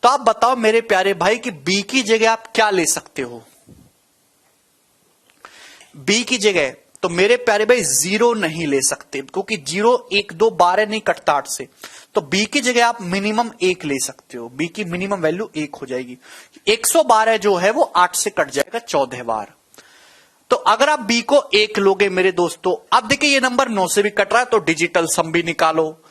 तो आप बताओ मेरे प्यारे भाई कि b की जगह आप क्या ले सकते हो? b की जगह तो मेरे प्यारे भाई 0 नहीं ले सकते, क्योंकि 0 1 2 12 नहीं कटता 8 से। तो बी की जगह आप मिनिमम 1 ले सकते हो, बी की मिनिमम वैल्यू 1 हो जाएगी। 112 जो है वो 8 से कट जाएगा 14 बार। तो अगर आप बी को 1 लोगे मेरे दोस्तों, अब देखिए ये नंबर 9 से भी कट रहा है, तो डिजिटल सम भी निकालो।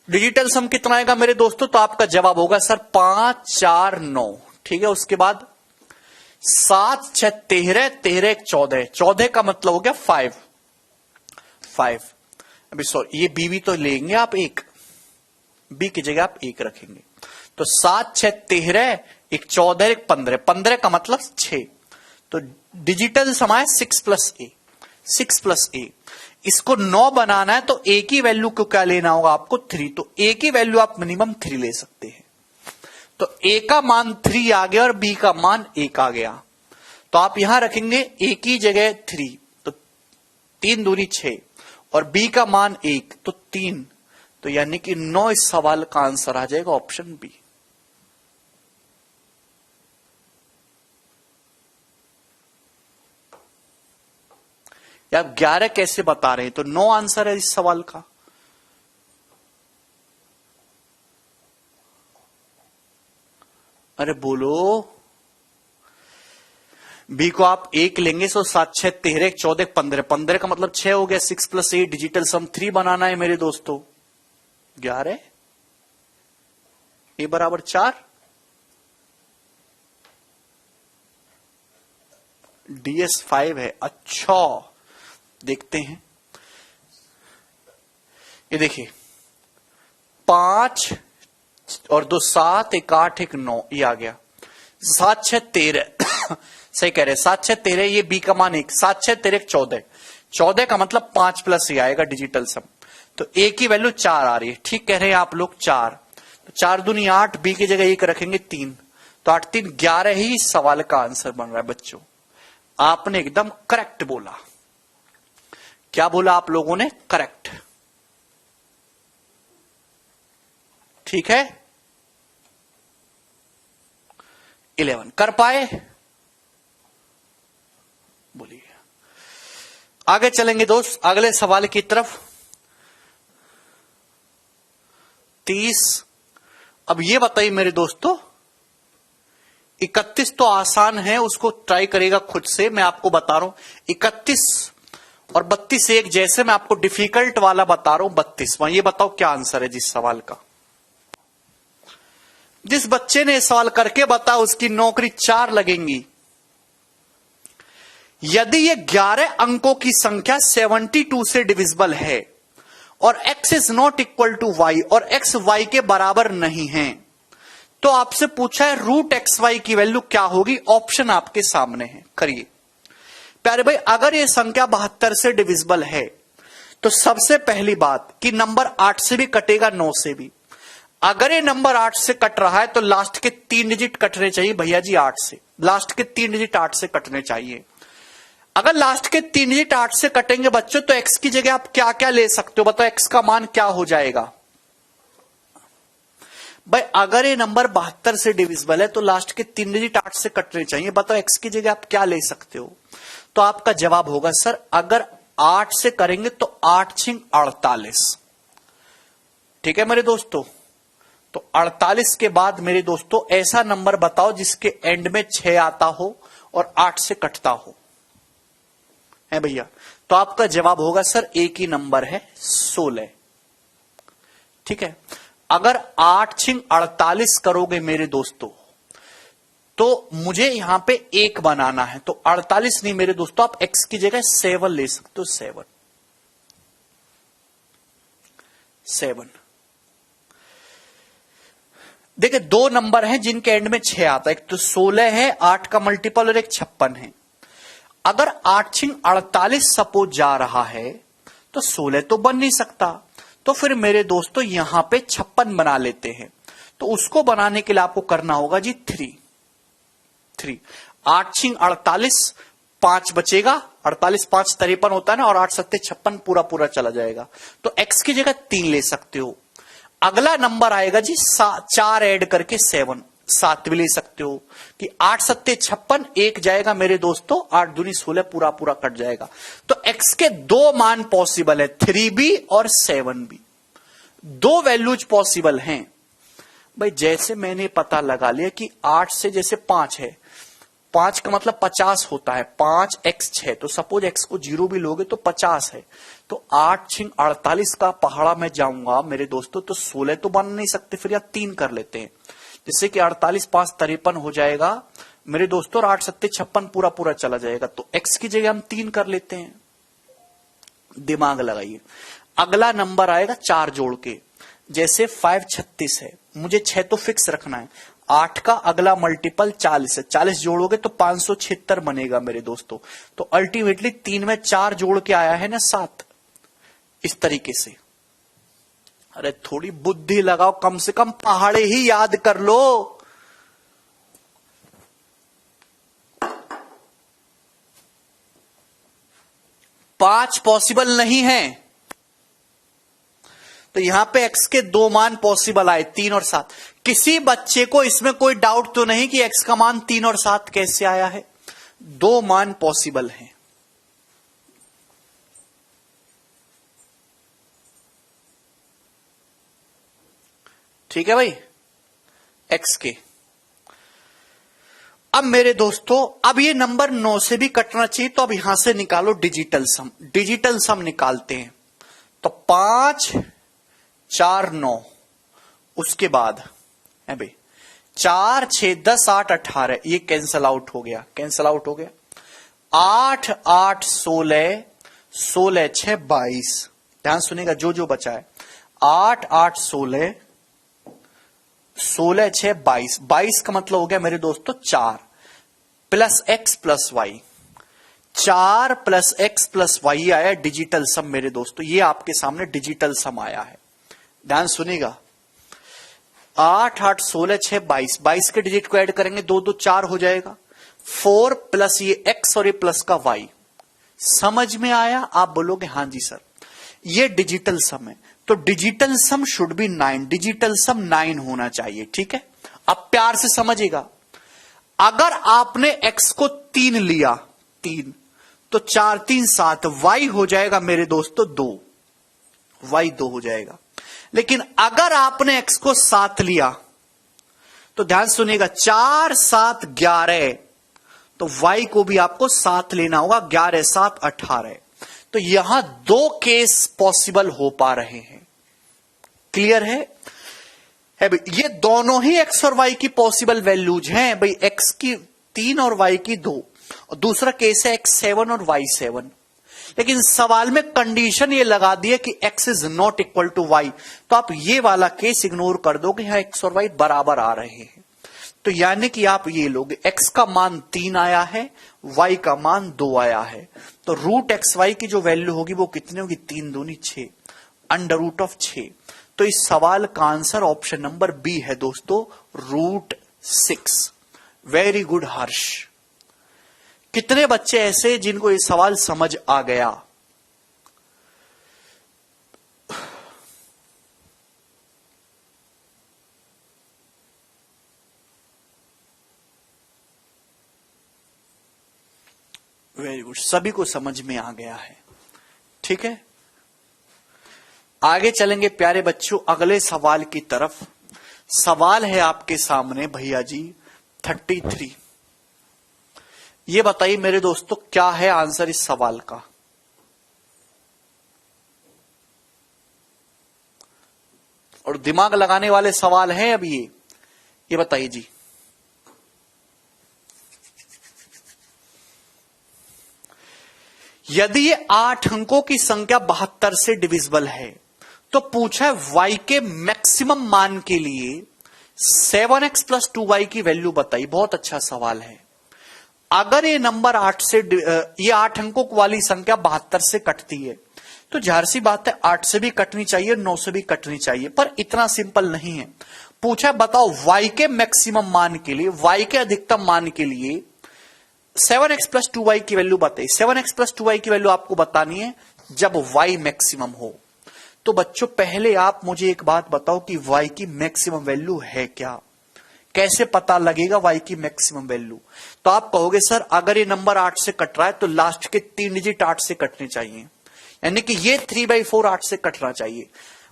डिजिटल सम कितना आएगा मेरे दोस्तों? तो आपका जवाब होगा सर 5 4 9। ठीक है, उसके बाद 7 6 13, 13 1 14, 14 का मतलब हो गया 5। अभी सॉरी, ये बी भी तो लेंगे आप 1, बी की जगह आप 1 रखेंगे। तो 7 6 13, 1 14, 1 15, 15 का मतलब 6। तो डिजिटल सम है 6 प्लस ए, 6 प्लस ए। इसको 9 बनाना है तो ए की वैल्यू को क्या लेना होगा आपको? 3। तो ए की वैल्यू आप मिनिमम 3 ले सकते हैं। तो ए का मान 3 आ गया और बी का मान 1 आ गया। तो आप यहां रखेंगे ए की जगह 3, तो 3 दूनी 6, और बी का मान 1, तो 3। तो यानी कि 9 इस सवाल का आंसर आ जाएगा ऑप्शन बी। या 11 कैसे बता रहे हैं? तो 9 आंसर है इस सवाल का। अरे बोलो, बी को आप 1 लेंगे, सो 7 6 13 1 14 15, 15 का मतलब 6 हो गया। 6 प्लस 8, डिजिटल सम 3 बनाना है मेरे दोस्तों। 11 ए बराबर 4, डीएस 5 है। अच्छा, देखते हैं। ये देखिए 5 और 2 7, 1 8, 1 9, ये आ गया। 7 6 13 सही कह रहे हैं, 7 6 13, ये बी का मान 1, 7 6 13 14, 14 का मतलब 5 प्लस ये आएगा डिजिटल सम। तो ए की वैल्यू 4 आ रही है। ठीक कह रहे हैं आप लोग, 4। तो 4 दूनी 8, बी की जगह 1 रखेंगे 3, तो 8 3 11 ही सवाल का आंसर बन रहा है बच्चों। आपने एकदम करेक्ट बोला। क्या बोला आप लोगों ने? करेक्ट। ठीक है, 11 कर पाए? बोलिए। आगे चलेंगे दोस्त अगले सवाल की तरफ। 30। अब ये बताइए मेरे दोस्तों, 31 तो आसान है, उसको ट्राई करेगा खुद से, मैं आपको बता रहा हूं। 31 और 32 एक जैसे, मैं आपको डिफिकल्ट वाला बता रहा हूं 32वां। ये बताओ क्या आंसर है जिस सवाल का। जिस बच्चे ने सवाल करके बता उसकी नौकरी 4 लगेंगी। यदि ये 11 अंकों की संख्या 72 से डिविजिबल है और x is not equal to Y और x y के बराबर नहीं है, तो आपसे पूछा है रूट एक्स वाई की वैल्यू क्या होगी। ऑप्शन आपके सामने है, करिए प्यारे भाई। अगर ये संख्या 72 से डिविजिबल है तो सबसे पहली बात कि नंबर 8 से भी कटेगा, 9 से भी। अगर ये नंबर 8 से कट रहा है तो लास्ट के 3 डिजिट कटने चाहिए भैया जी 8 से। लास्ट के 3 डिजिट 8 से कटने चाहिए। अगर लास्ट के 3 डिजिट 8 से कटेंगे बच्चों, तो x की जगह आप क्या क्या ले सकते हो? बताओ x का मान क्या हो जाएगा भाई। अगर ये नंबर 72 से डिविजिबल है तो लास्ट के 3 डिजिट 8 से कटने चाहिए। बताओ x की जगह आप क्या ले सकते हो? तो आपका जवाब होगा सर, अगर 8 से करेंगे तो 8 6 48। ठीक है मेरे दोस्तों। तो 48 के बाद मेरे दोस्तों ऐसा नंबर बताओ जिसके एंड में 6 आता हो और 8 से कटता हो, है भैया। तो आपका जवाब होगा सर एक ही नंबर है 16। ठीक है, अगर 8 6 48 करोगे मेरे दोस्तों तो मुझे यहां पे 1 बनाना है, तो 48 नहीं मेरे दोस्तों, आप x की जगह 7 ले सकते हो। 7 देखिए 2 नंबर हैं जिनके एंड में 6 आता है, एक तो 16 है 8 का मल्टीपल और एक 56 है। अगर 8 6 48 सपोज जा रहा है तो 16 तो बन नहीं सकता, तो फिर मेरे दोस्तों यहां पे 56 बना लेते हैं। तो उसको बनाने के लिए आपको करना होगा जी 3। 8 6 48, 5 बचेगा, 48 5 53 होता है ना, और 8 7 56 पूरा पूरा चला जाएगा। तो x की जगह 3 ले सकते हो। अगला नंबर आएगा जी 4 ऐड करके 7 भी ले सकते हो कि 8 7 56, 1 जाएगा मेरे दोस्तों, 8 दूनी 16 पूरा पूरा कट जाएगा। तो x के 2 मान पॉसिबल है, 3b और 7b। दो वैल्यूज पॉसिबल हैं भाई। जैसे मैंने पता लगा लिया कि 8 से जैसे 5 है, 5 का मतलब 50 होता है, 5x6, तो सपोज x को 0 भी लोगे तो 50 है, तो 8 छिंग 48 का पहाड़ा में जाऊंगा मेरे दोस्तों, तो 16 तो बन नहीं सकते, फिर या 3 कर लेते हैं, जिससे कि 48 5 53 हो जाएगा मेरे दोस्तों, और 8 7 56 पूरा पूरा चला जाएगा, तो x की जगह हम 3 कर लेते हैं। दिमाग लगाइए। अगला नंबर आएगा 4 जोड़ के, जैसे 5 36 है, मुझे 6 तो फिक्स रखना है, 8 का अगला मल्टीपल 40 है, 40 जोड़ोगे तो 576 बनेगा मेरे दोस्तों। तो अल्टीमेटली 3 में 4 जोड़ के आया है ना 7। इस तरीके से, अरे थोड़ी बुद्धि लगाओ, कम से कम पहाड़े ही याद कर लो। पांच पॉसिबल नहीं है, तो यहां पे x के दो मान पॉसिबल आए, 3 और 7। किसी बच्चे को इसमें कोई डाउट तो नहीं कि x का मान 3 और 7 कैसे आया है? दो मान पॉसिबल हैं। ठीक है भाई, x के। अब मेरे दोस्तों, अब ये नंबर 9 से भी कटना चाहिए, तो अब यहां से निकालो डिजिटल सम। डिजिटल सम निकालते हैं, तो 5 4 9, उसके बाद है भाई 4 6 10 8 18, ये कैंसल आउट हो गया, कैंसल आउट हो गया। 8 8 16 16 6 22, ध्यान सुनेगा जो जो बचा है। 8 8 16 16 6 22, 22 का मतलब हो गया मेरे दोस्तों 4 plus X plus Y, 4 plus X plus Y आया डिजिटल सम मेरे दोस्तों। ये आपके सामने डिजिटल सम आया है, ध्यान सुनिएगा। 8 8 16 6 22, 22 के डिजिट को ऐड करेंगे 2 2 4 हो जाएगा। 4 प्लस ये एक्स और ये प्लस का वाई, समझ में आया? आप बोलोगे हां जी सर, ये डिजिटल सम है, तो digital sum should be 9, digital sum 9 होना चाहिए। ठीक है, अब प्यार से समझिएगा। अगर आपने x को 3 लिया, 3, तो 4 3 7, y हो जाएगा मेरे दोस्तों 2, y 2 हो जाएगा। लेकिन अगर आपने x को 7 लिया, तो ध्यान सुनिएगा, 4 7 11, तो y को भी आपको 7 लेना होगा, 11 7 18। तो यहां दो केस पॉसिबल हो पा रहे हैं। क्लियर है भाई? ये दोनों ही x और y की पॉसिबल वैल्यूज हैं भाई, x की 3 और y की 2, और दूसरा केस है x 7 और y 7। लेकिन सवाल में कंडीशन ये लगा दी है कि x is not equal to y, तो आप ये वाला केस इग्नोर कर दो कि यहां x और y बराबर आ रहे हैं। तो यानी कि आप ये लोगे, x का मान 3 आया है, y का मान 2 आया है, तो रूट एक्स वाई की जो वैल्यू होगी वो कितनी होगी? 3 दूनी 6, अंडर रूट ऑफ 6। तो इस सवाल का आंसर ऑप्शन नंबर बी है दोस्तों, रूट 6। वेरी गुड हर्ष। कितने बच्चे ऐसे जिनको ये सवाल समझ आ गया? वेरी गुड, सभी को समझ में आ गया है। ठीक है, आगे चलेंगे प्यारे बच्चों अगले सवाल की तरफ। सवाल है आपके सामने भैया जी 33। ये बताइए मेरे दोस्तों, क्या है आंसर इस सवाल का? और दिमाग लगाने वाले सवाल हैं अभी ये बताइए जी। यदि ये 8 अंकों की संख्या 72 से डिविजिबल है, तो पूछा है y के मैक्सिमम मान के लिए 7x प्लस 2y की वैल्यू बताइए। बहुत अच्छा सवाल है। अगर ये नंबर 8 से, ये 8 अंकों वाली संख्या 72 से कटती है, तो जाहिर सी बात है 8 से भी कटनी चाहिए, 9 से भी कटनी चाहिए, पर इतना सिंपल नहीं है। पूछा बताओ y के मैक्सिमम मान के लिए, y के अधिकतम मान के लिए 7x प्लस 2y की वैल्यू बताइए। 7x प्लस 2y की वैल्यू आपको बतानी है जब y मैक्सिमम हो। तो बच्चों पहले आप मुझे एक बात बताओ कि y की मैक्सिमम वैल्यू है क्या? कैसे पता लगेगा y की मैक्सिमम वैल्यू? तो आप कहोगे सर अगर ये नंबर 8 से कट रहा है तो लास्ट के 3 डिजिट 8 से कटने चाहिए, यानी कि ये 3/4 8 से कटना चाहिए।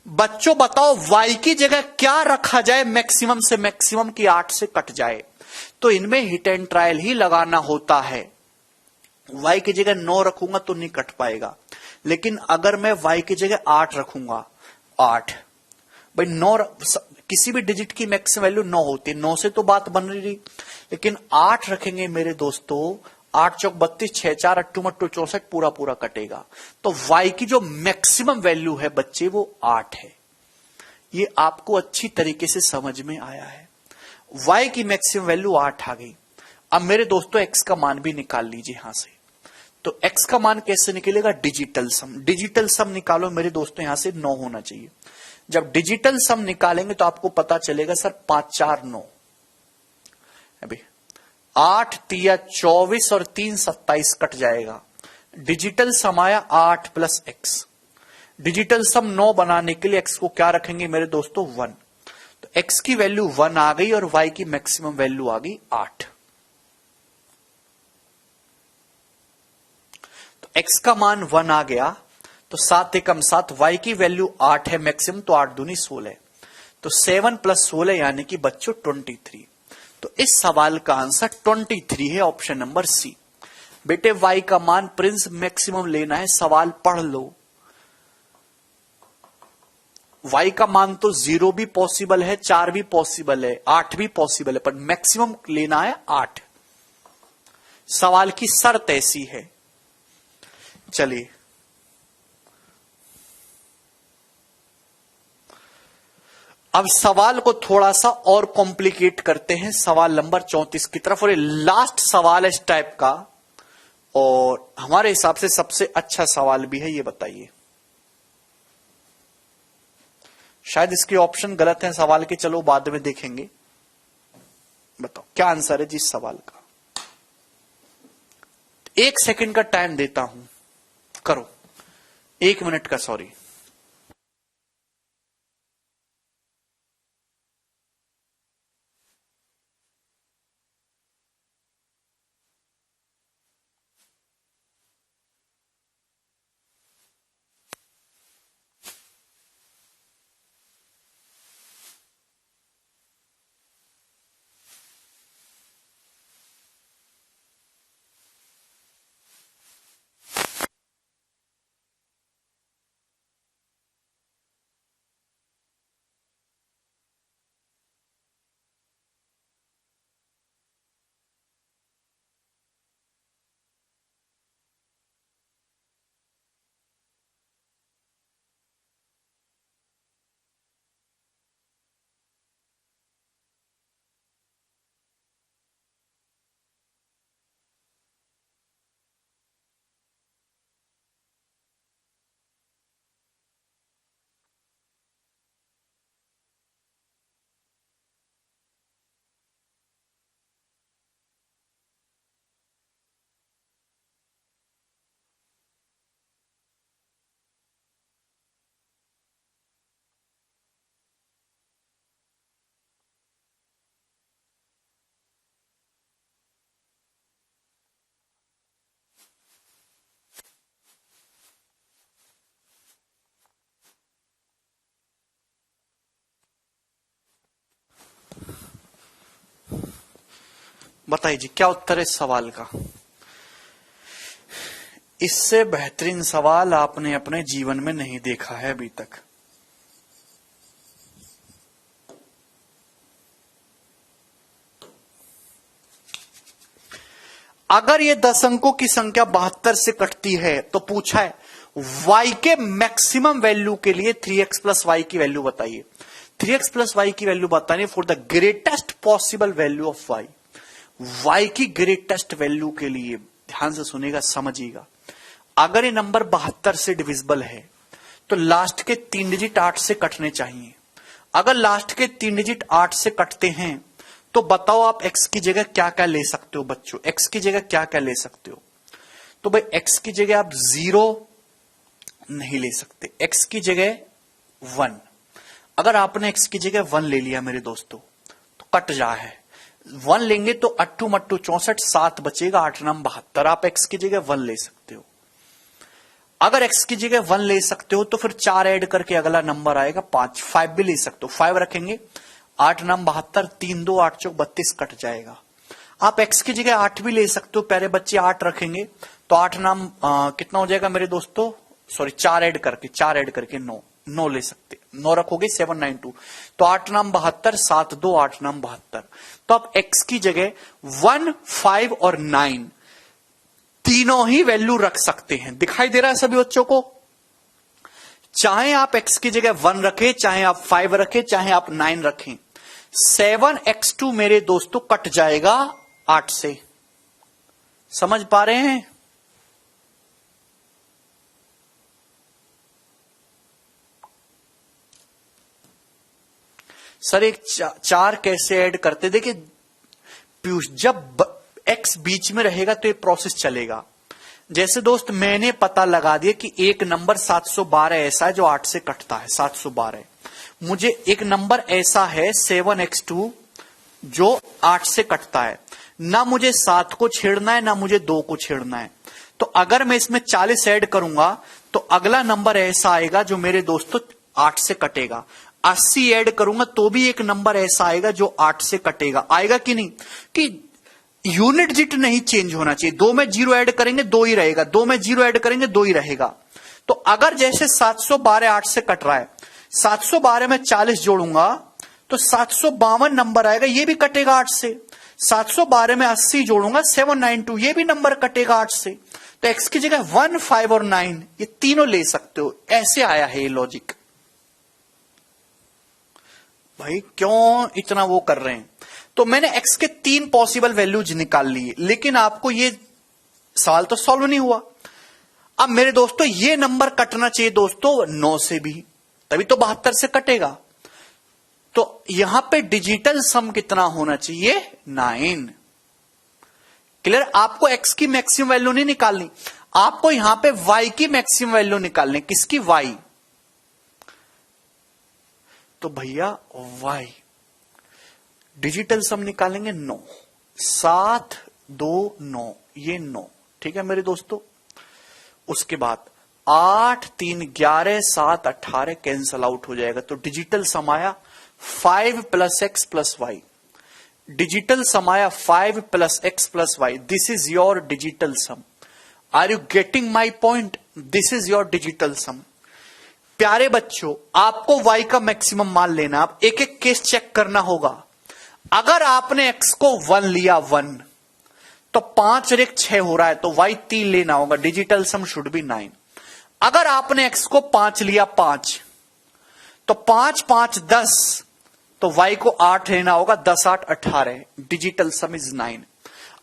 बच्चों बताओ y की जगह क्या रखा जाए मैक्सिमम से मैक्सिमम की 8 से कट जाए? तो इनमें हिट एंड ट्रायल ही लगाना होता है। y की जगह 9 रखूंगा तो नहीं कट पाएगा, लेकिन अगर मैं y की जगह 8 रखूंगा, 8 भाई 9, किसी भी डिजिट की मैक्सिमम वैल्यू 9 होती है, 9 से तो बात बन रही, लेकिन 8 रखेंगे मेरे दोस्तों, 8 चौक 32, 6 4 अट्टू मट्टू 64, पूरा पूरा कटेगा। तो y की जो मैक्सिमम वैल्यू है बच्चे वो 8 है। ये आपको अच्छी तरीके से समझ में आया है। y की मैक्सिमम वैल्यू 8 आ गई। अब मेरे दोस्तों x का मान भी निकाल लीजिए यहां से। तो x का मान कैसे निकलेगा? डिजिटल सम। डिजिटल सम निकालो मेरे दोस्तों, यहां से 9 होना चाहिए। जब डिजिटल सम निकालेंगे तो आपको पता चलेगा सर 5 4 9, अभी 8 तिया 24 और 3 27 कट जाएगा। डिजिटल सम आया 8 प्लस x। डिजिटल सम 9 बनाने के लिए x को क्या रखेंगे मेरे दोस्तों? 1। तो x की वैल्यू 1 आ गई और y की मैक्सिमम वैल्यू आ गई 8। तो x का मान 1 आ गया, तो 7 एकम 7, y की वैल्यू 8 है मैक्सिमम, तो 8 दूनी 16। तो 7 प्लस 16 यानी कि बच्चों 23। तो इस सवाल का आंसर 23 है, ऑप्शन नंबर सी। बेटे y का मान प्रिंस मैक्सिमम लेना है, सवाल पढ़ लो। y का मान तो 0 भी पॉसिबल है, 4 भी पॉसिबल है, 8 भी पॉसिबल है, पर मैक्सिमम लेना है 8। सवाल की शर्त ऐसी है। चलिए अब सवाल को थोड़ा सा और कॉम्प्लिकेट करते हैं, सवाल नंबर 34 की तरफ। और ये लास्ट सवाल है इस टाइप का, और हमारे हिसाब से सबसे अच्छा सवाल भी है। ये बताइए, शायद इसके ऑप्शन गलत हैं सवाल के, चलो बाद में देखेंगे। बताओ क्या आंसर है जी इस सवाल का? 1 सेकंड का टाइम देता हूं, करो 1 मिनट का, सॉरी। बताइए जी क्या उत्तर है इस सवाल का? इससे बेहतरीन सवाल आपने अपने जीवन में नहीं देखा है अभी तक। अगर ये 10 अंकों की संख्या 72 से कटती है तो पूछा है y के मैक्सिमम वैल्यू के लिए 3x प्लस वाई की वैल्यू बताइए। 3x प्लस वाई की वैल्यू बतानी for the greatest possible value of y। y की ग्रेटेस्ट वैल्यू के लिए ध्यान से सुनेगा, समझिएगा। अगर ये नंबर 72 से डिविजिबल है तो लास्ट के 3 डिजिट 8 से कटने चाहिए। अगर लास्ट के 3 डिजिट 8 से कटते हैं तो बताओ आप x की जगह क्या क्या ले सकते हो बच्चों? x की जगह क्या क्या ले सकते हो? तो भाई x की जगह आप 0 नहीं ले सकते, x की जगह 1। अगर आपने x की जगह 1 ले लिया मेरे दोस्तों तो कट जा है। 1 लेंगे तो अट्टू मट्टू 64, 7 बचेगा, 8 9 72। आप x की जगह 1 ले सकते हो। अगर x की जगह 1 ले सकते हो तो फिर 4 ऐड करके अगला नंबर आएगा 5। 5 भी ले सकते हो, 5 रखेंगे, 8 नाम 72, 3 2 8 चौक 32 कट जाएगा। आप x की जगह 8 भी ले सकते हो प्यारे बच्चे, 8 रखेंगे तो 8 नाम कितना हो जाएगा मेरे दोस्तों, सॉरी 4 ऐड करके 9, 9 ले सकते, 9 रखोगे 792, तो 8 नाम 72, 7 2 8 नाम 72। तो आप x की जगह 1 5 और 9 तीनों ही वैल्यू रख सकते हैं। दिखाई दे रहा है सभी बच्चों को? चाहे आप x की जगह 1 रखें, चाहे आप 5 रखें, चाहे आप 9 रखें, 7x2 मेरे दोस्तों कट जाएगा 8 से। समझ पा रहे हैं? सर एक 4 कैसे ऐड करते? देखिए पीयूष, जब x बीच में रहेगा तो ये प्रोसेस चलेगा। जैसे दोस्त मैंने पता लगा दिया कि एक नंबर 712 ऐसा है जो 8 से कटता है, 712। मुझे एक नंबर ऐसा है 7x2 जो 8 से कटता है, ना मुझे 7 को छेड़ना है ना मुझे 2 को छेड़ना है। तो अगर मैं इसमें 40 ऐड करूंगा तो अगला नंबर ऐसा आएगा जो मेरे दोस्तों 8 से कटेगा। 80 ऐड करूंगा तो भी एक नंबर ऐसा आएगा जो 8 से कटेगा। आएगा कि नहीं? कि यूनिट डिजिट नहीं चेंज होना चाहिए। 2 में 0 ऐड करेंगे 2 ही रहेगा, 2 में 0 ऐड करेंगे 2 ही रहेगा। तो अगर जैसे 712 8 से कट रहा है, 712 में 40 जोड़ूंगा तो 752 नंबर आएगा, ये भी कटेगा 8 से। 712 में 80 जोड़ूंगा 792, ये भी नंबर कटेगा 8 से। तो x की जगह 1 5 और 9 ये तीनों ले सकते हो। ऐसे आया है ये लॉजिक। भाई क्यों इतना वो कर रहे हैं? तो मैंने x के 3 पॉसिबल वैल्यूज निकाल लिए, लेकिन आपको ये सवाल तो सॉल्व नहीं हुआ। अब मेरे दोस्तों ये नंबर कटना चाहिए दोस्तों 9 से भी, तभी तो 72 से कटेगा। तो यहां पे डिजिटल सम कितना होना चाहिए? 9। क्लियर? आपको x की मैक्सिमम वैल्यू नहीं निकालनी, आपको यहां पे y की मैक्सिमम वैल्यू निकालनी। किसकी? y। तो भैया y डिजिटल सम निकालेंगे 9, 7 2 9, ये 9 ठीक है मेरे दोस्तों। उसके बाद 8 3 11 7 18 कैंसल आउट हो जाएगा, तो डिजिटल सम आया 5 + x + y। डिजिटल सम आया 5 + x + y। This is your digital sum. Are you getting my point? This is your digital sum. प्यारे बच्चों, आपको y का मैक्सिमम मान लेना, आप एक एक केस चेक करना होगा। अगर आपने x को 1 लिया 1, तो 5 और 1 6 हो रहा है, तो y 3 लेना होगा। Digital sum should be 9। अगर आपने x को 5 लिया 5, तो 5 5 10, तो y को 8 लेना होगा, 10 8 18। Digital some is 9।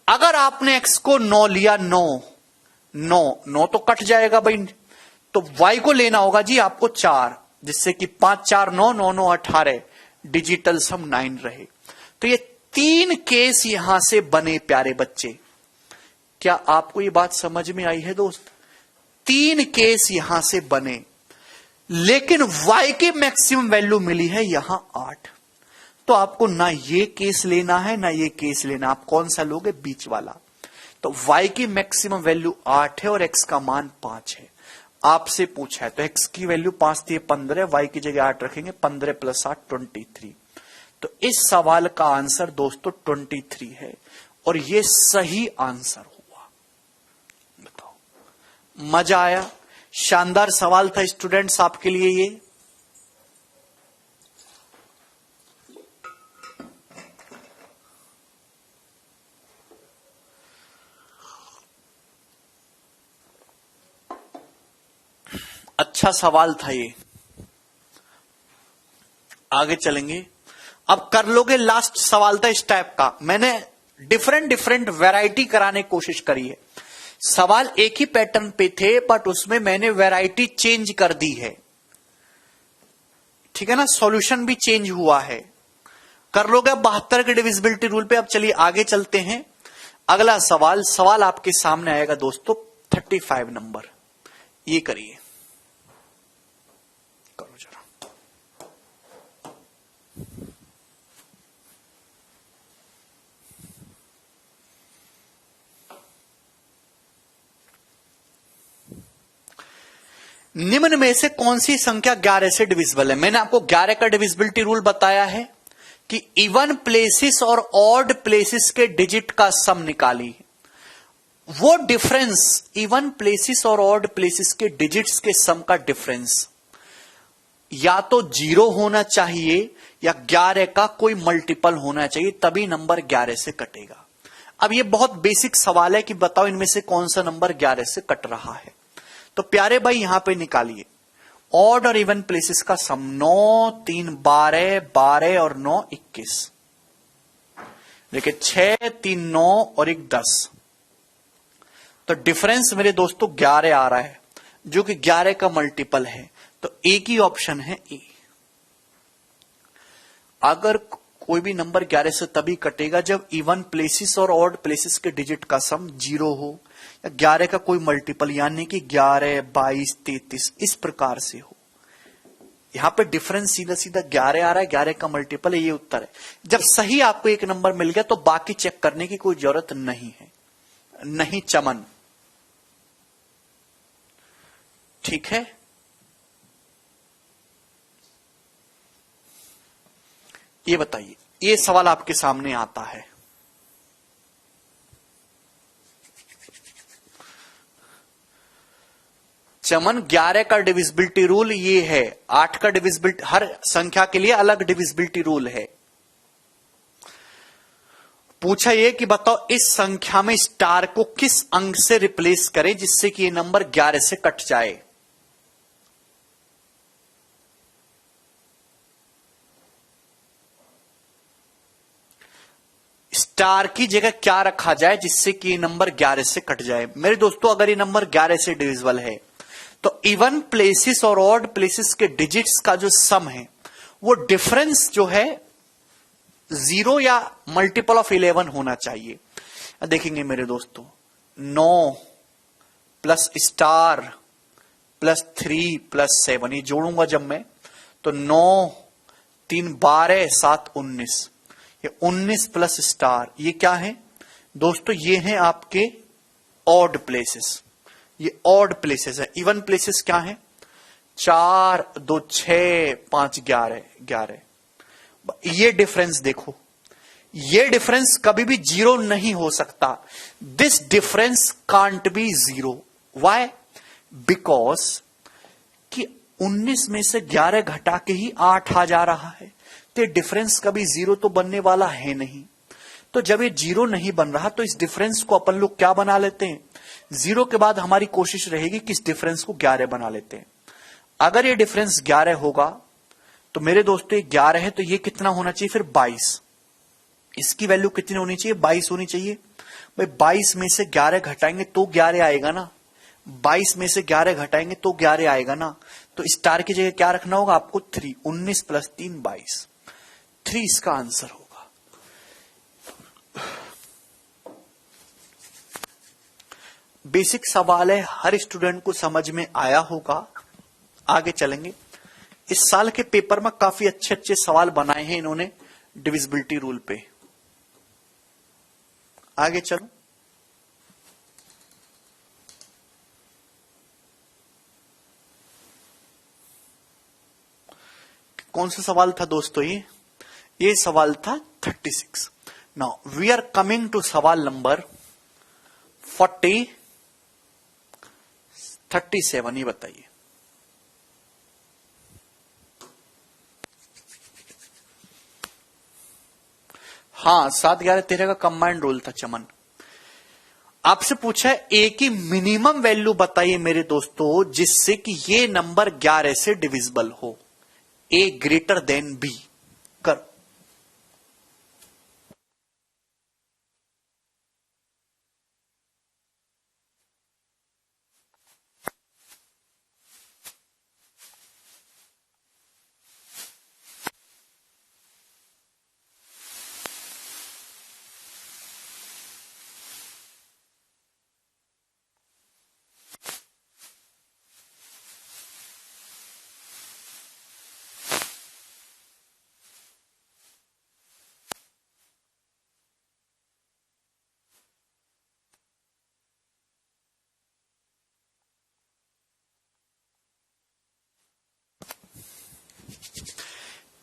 अगर आपने x को 9 लिया 9 तो कट जाएगा भाई, तो y को लेना होगा जी आपको 4, जिससे कि 5 4 9 9 9 18। डिजिटल सम 9 रहे। तो ये 3 केस यहां से बने प्यारे बच्चे। क्या आपको ये बात समझ में आई है दोस्त? 3 केस यहां से बने, लेकिन y की मैक्सिमम वैल्यू मिली है यहां 8। तो आपको ना ये केस लेना है ना ये केस लेना, आप कौन सा लोगे? बीच वाला। तो y की मैक्सिमम वैल्यू 8 है और x का मान 5 है। आपसे पूछा है तो x की वैल्यू 5 थी 15, y की जगह 8 रखेंगे, 15 + 8 23। तो इस सवाल का आंसर दोस्तों 23 है और ये सही आंसर हुआ। बताओ, मजा आया? शानदार सवाल था स्टूडेंट्स आपके लिए ये। अच्छा सवाल था ये। आगे चलेंगे, अब कर लोगे। लास्ट सवाल था इस टाइप का, मैंने डिफरेंट वैरायटी कराने की कोशिश करी है। सवाल एक ही पैटर्न पे थे, बट उसमें मैंने वैरायटी चेंज कर दी है, ठीक है ना? सॉल्यूशन भी चेंज हुआ है। कर लोगे 72 के डिविजिबिलिटी रूल पे। अब चलिए आगे चलते हैं। अगला सवाल आपके सामने आएगा दोस्तों 35 नंबर। ये करिए, करो जरा। निम्न में से कौन सी संख्या 11 से डिविजिबल है? मैंने आपको 11 का डिविजिबिलिटी रूल बताया है कि इवन प्लेसेस और ऑड प्लेसेस के डिजिट का सम निकाली। वो डिफरेंस, इवन प्लेसेस और ऑड प्लेसेस के डिजिट्स के सम का डिफरेंस या तो 0 होना चाहिए या 11 का कोई मल्टीपल होना चाहिए, तभी नंबर 11 से कटेगा। अब ये बहुत बेसिक सवाल है कि बताओ इनमें से कौन सा नंबर 11 से कट रहा है। तो प्यारे भाई यहां पे निकालिए ऑड और इवन प्लेसेस का सम। 9 3 12, 12 और 9 21। देखिए 6 3 9 और 1 10। तो डिफरेंस मेरे दोस्तों 11 आ रहा है, जो कि 11 का मल्टीपल है। तो एक ही ऑप्शन है ए। अगर कोई भी नंबर 11 से तभी कटेगा जब इवन प्लेसेस और ऑड प्लेसेस के डिजिट का सम 0 हो या 11 का कोई मल्टीपल, यानी कि 11 22 33 इस प्रकार से हो। यहां पे डिफरेंस सीधा सीधा 11 आ रहा है, 11 का मल्टीपल है, ये उत्तर है। जब सही आपको एक नंबर मिल गया तो बाकी चेक करने की कोई जरूरत नहीं है। नहीं चमन, ठीक है। ये बताइए, ये सवाल आपके सामने आता है। चमन 11 का डिविजिबिलिटी रूल ये है, 8 का डिविजिबिलिटी, हर संख्या के लिए अलग डिविजिबिलिटी रूल है। पूछा ये कि बताओ इस संख्या में स्टार को किस अंक से रिप्लेस करें जिससे कि ये नंबर 11 से कट जाए। स्टार की जगह क्या रखा जाए जिससे कि ये नंबर 11 से कट जाए। मेरे दोस्तों अगर ये नंबर 11 से डिविजिबल है तो इवन प्लेसेस और ऑड प्लेसेस के डिजिट्स का जो सम है वो डिफरेंस जो है 0 या मल्टीपल ऑफ 11 होना चाहिए। देखेंगे मेरे दोस्तों, 9 प्लस स्टार प्लस 3 प्लस 7, ये जोड़ूंगा जब मैं तो 9 3 12 7 19, ये 19 प्लस स्टार, ये क्या है दोस्तों? ये हैं आपके ऑड प्लेसेस। ये ऑड प्लेसेस है। इवन प्लेसेस क्या है? 4 2 6 5 11 11। ये डिफरेंस देखो, ये डिफरेंस कभी भी 0 नहीं हो सकता। This difference can't be 0। Why? Because कि 19 में से 11 घटा के ही 8 आ जा रहा है, तो डिफरेंस कभी 0 तो बनने वाला है नहीं। तो जब ये 0 नहीं बन रहा तो इस डिफरेंस को अपन लोग क्या बना लेते हैं? 0 के बाद हमारी कोशिश रहेगी कि इस डिफरेंस को 11 बना लेते हैं। अगर ये डिफरेंस 11 होगा तो मेरे दोस्तों ये 11 है, तो ये कितना होना चाहिए फिर? 22। इसकी वैल्यू कितनी होनी चाहिए? 22 होनी चाहिए। भाई 22 में से 11 घटाएंगे तो 11 आएगा ना, 22 में से 11 घटाएंगे तो 11 आएगा ना। तो स्टार की जगह क्या रखना होगा आपको? 3। 19 प्लस 3 22, 3 इसका आंसर होगा। बेसिक सवाल है, हर स्टूडेंट को समझ में आया होगा। आगे चलेंगे। इस साल के पेपर में काफी अच्छे अच्छे सवाल बनाए हैं इन्होंने डिविजिबिलिटी रूल पे। आगे चलो। कौन सा सवाल था दोस्तों? ये सवाल था 36। Now we are coming to सवाल नंबर 37। ये बताइए, हाँ 7 11 13 का कंबाइंड रूल था चमन। आपसे पूछा है ए की मिनिमम वैल्यू बताइए मेरे दोस्तों जिससे कि ये नंबर 11 से डिविजिबल हो। ए ग्रेटर देन बी। कर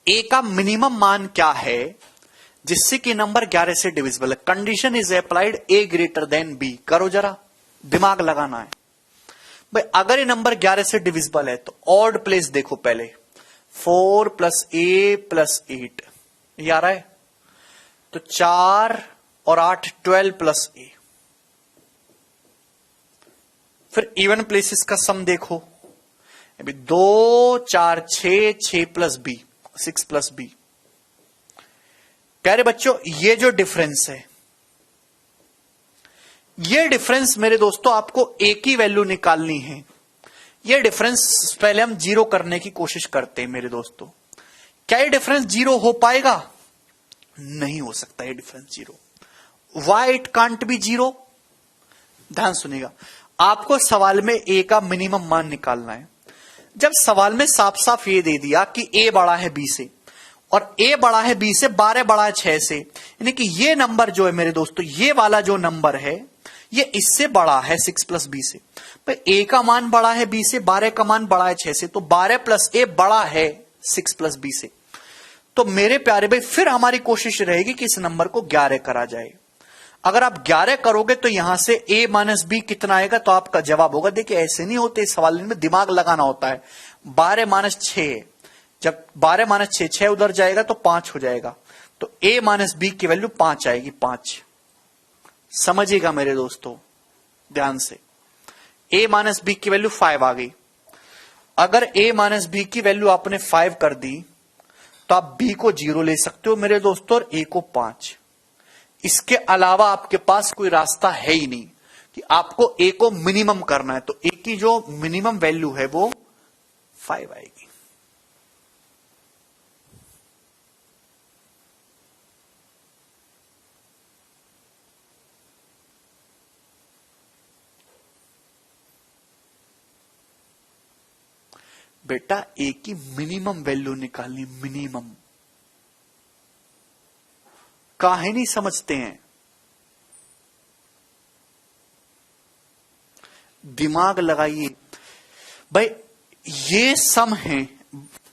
ए का मिनिमम मान क्या है जिससे कि नंबर 11 से डिविजिबल है। Condition is applied A greater than B. करो जरा, दिमाग लगाना है भाई। अगर ये नंबर 11 से डिविजिबल है तो ऑड प्लेस देखो पहले, 4 प्लस ए प्लस 8 ये आ रहा है, तो 4 और 8 12 प्लस ए। फिर इवन प्लेसेस का सम देखो, अभी 2 4 6 प्लस बी 6 प्लस बी। प्यारे बच्चों, ये जो डिफरेंस है, ये डिफरेंस मेरे दोस्तों आपको ए की वैल्यू निकालनी है। ये डिफरेंस पहले हम जीरो करने की कोशिश करते हैं मेरे दोस्तों। क्या ये डिफरेंस जीरो हो पाएगा? नहीं हो सकता ये difference zero. Why it can't be zero? ध्यान सुनिएगा, आपको सवाल में ए का मिनिमम मान निकालना है। जब सवाल में साफ साफ ये दे दिया कि ए बड़ा है बी से और ए बड़ा है बी से, 12 बड़ा है 6 से, यानी कि ये नंबर जो है मेरे दोस्तों, ये वाला जो नंबर है ये इससे बड़ा है 6 प्लस बी से। तो ए का मान बड़ा है बी से, 12 का मान बड़ा है 6 से, तो 12 प्लस ए बड़ा है 6 प्लस बी से। तो मेरे प्यारे भाई, फिर हमारी कोशिश रहेगी कि इस नंबर को 11 करा जाए। अगर आप 11 करोगे तो यहां से a माइनस बी कितना आएगा, तो आपका जवाब होगा, देखिए ऐसे नहीं होते सवाल में, दिमाग लगाना होता है। 12 माइनस 6, जब 12 माइनस 6 उधर जाएगा तो 5 हो जाएगा, तो a माइनस बी की वैल्यू 5 आएगी, 5। समझिएगा मेरे दोस्तों ध्यान से, a माइनस बी की वैल्यू 5 आ गई। अगर a माइनस बी की वैल्यू आपने 5 कर दी तो आप b को 0 ले सकते हो मेरे दोस्तों, और a को 5। इसके अलावा आपके पास कोई रास्ता है ही नहीं कि आपको a को मिनिमम करना है। तो a की जो मिनिमम वैल्यू है वो 5 आएगी। बेटा a की मिनिमम वैल्यू निकालनी, मिनिमम। काहे नहीं समझते हैं? दिमाग लगाइए भाई, ये सम है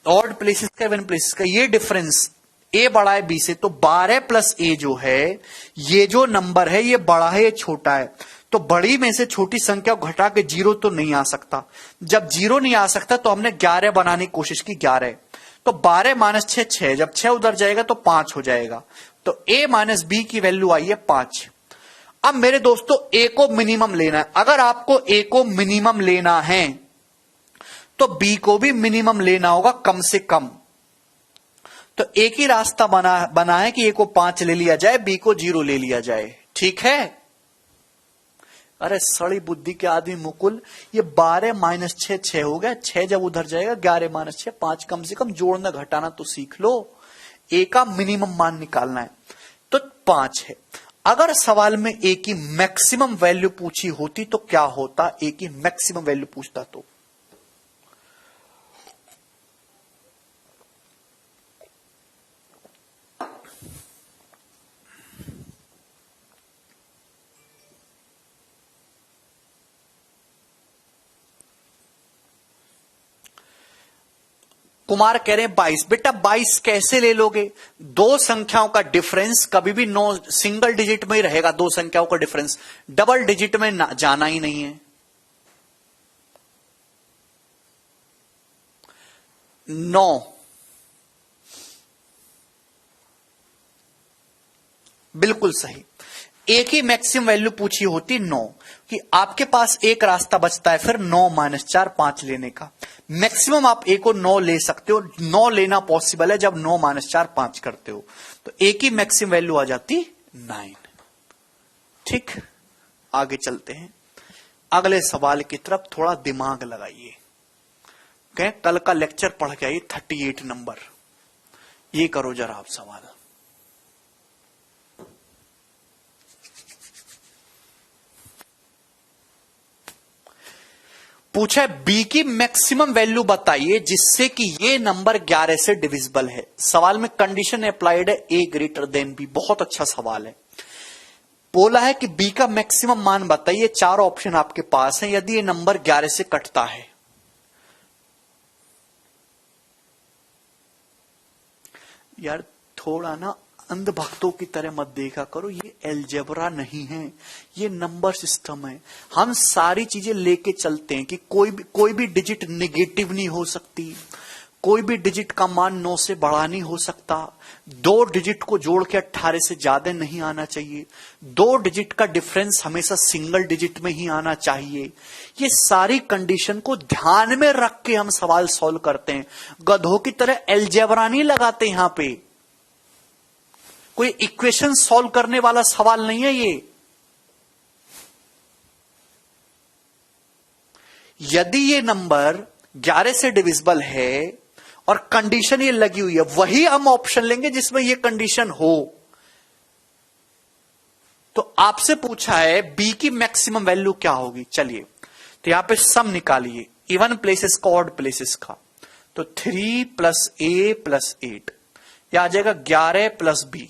ऑड प्लेसेस का, इवन प्लेसेस का। ये डिफरेंस ए बड़ा है बी से, तो 12 प्लस ए जो है, ये जो नंबर है ये बड़ा है ये छोटा है, तो बड़ी में से छोटी संख्या को घटा के 0 तो नहीं आ सकता। जब 0 नहीं आ सकता तो हमने 11 बनाने की कोशिश की, 11। तो 12 माइनस 6 6, जब 6 उधर जाएगा तो 5 हो जाएगा, तो a माइनस बी की वैल्यू आई है 5। अब मेरे दोस्तों a को मिनिमम लेना है। अगर आपको a को मिनिमम लेना है तो b को भी मिनिमम लेना होगा कम से कम। तो एक ही रास्ता बना है कि a को 5 ले लिया जाए, b को 0 ले लिया जाए। ठीक है? अरे सड़ी बुद्धि के आदमी मुकुल, ये 12 माइनस 6 6 हो गया, 6 जब उधर जाएगा 11 माइनस 6 5, कम से कम जोड़ना घटाना तो सीख लो। ए का मिनिमम मान निकालना है तो 5 है। अगर सवाल में ए की मैक्सिमम वैल्यू पूछी होती तो क्या होता? ए की मैक्सिमम वैल्यू पूछता तो कुमार कह रहे हैं 22। बेटा 22 कैसे ले लोगे? दो संख्याओं का डिफरेंस कभी भी नो सिंगल डिजिट में ही रहेगा। दो संख्याओं का डिफरेंस डबल डिजिट में जाना ही नहीं है। 9, बिल्कुल सही। एक ही मैक्सिमम वैल्यू पूछी होती 9, कि आपके पास एक रास्ता बचता है फिर 9 माइनस 4 5 लेने का। मैक्सिमम आप ए को 9 ले सकते हो, 9 लेना पॉसिबल है जब 9 माइनस 4 5 करते हो, तो ए की मैक्सिमम वैल्यू आ जाती 9। ठीक, आगे चलते हैं अगले सवाल की तरफ। थोड़ा दिमाग लगाइए। कहें कल का लेक्चर पढ़ के आइए 38 नंबर। ये करो जरा आप सवाल। पूछा है बी की मैक्सिमम वैल्यू बताइए जिससे कि ये नंबर 11 से डिविजिबल है। सवाल में कंडीशन अप्लाइड है ए ग्रेटर देन बी। बहुत अच्छा सवाल है। बोला है कि बी का मैक्सिमम मान बताइए। 4 ऑप्शन आपके पास है यदि ये नंबर 11 से कटता है। यार थोड़ा ना अंधभक्तों की तरह मत देखा करो, ये एलजेब्रा नहीं है, ये नंबर सिस्टम है। हम सारी चीजें लेके चलते हैं कि कोई भी डिजिट नेगेटिव नहीं हो सकती, कोई भी डिजिट का मान 9 से बड़ा नहीं हो सकता, 2 डिजिट को जोड़ के 18 से ज्यादा नहीं आना चाहिए, 2 डिजिट का डिफरेंस हमेशा सिंगल डिजिट में ही आना चाहिए। ये सारी कंडीशन को ध्यान में रख के हम सवाल सॉल्व करते हैं, गधों की तरह एलजेब्रा नहीं लगाते। यहां पे कोई इक्वेशन सॉल्व करने वाला सवाल नहीं है ये। यदि ये नंबर 11 से डिविजिबल है और कंडीशन ये लगी हुई है, वही हम ऑप्शन लेंगे जिसमें ये कंडीशन हो। तो आपसे पूछा है बी की मैक्सिमम वैल्यू क्या होगी। चलिए तो यहां पे सम निकालिए, इवन प्लेसेस का ऑड प्लेसेस का। तो 3 + a + 8 यह आ जाएगा 11 + b,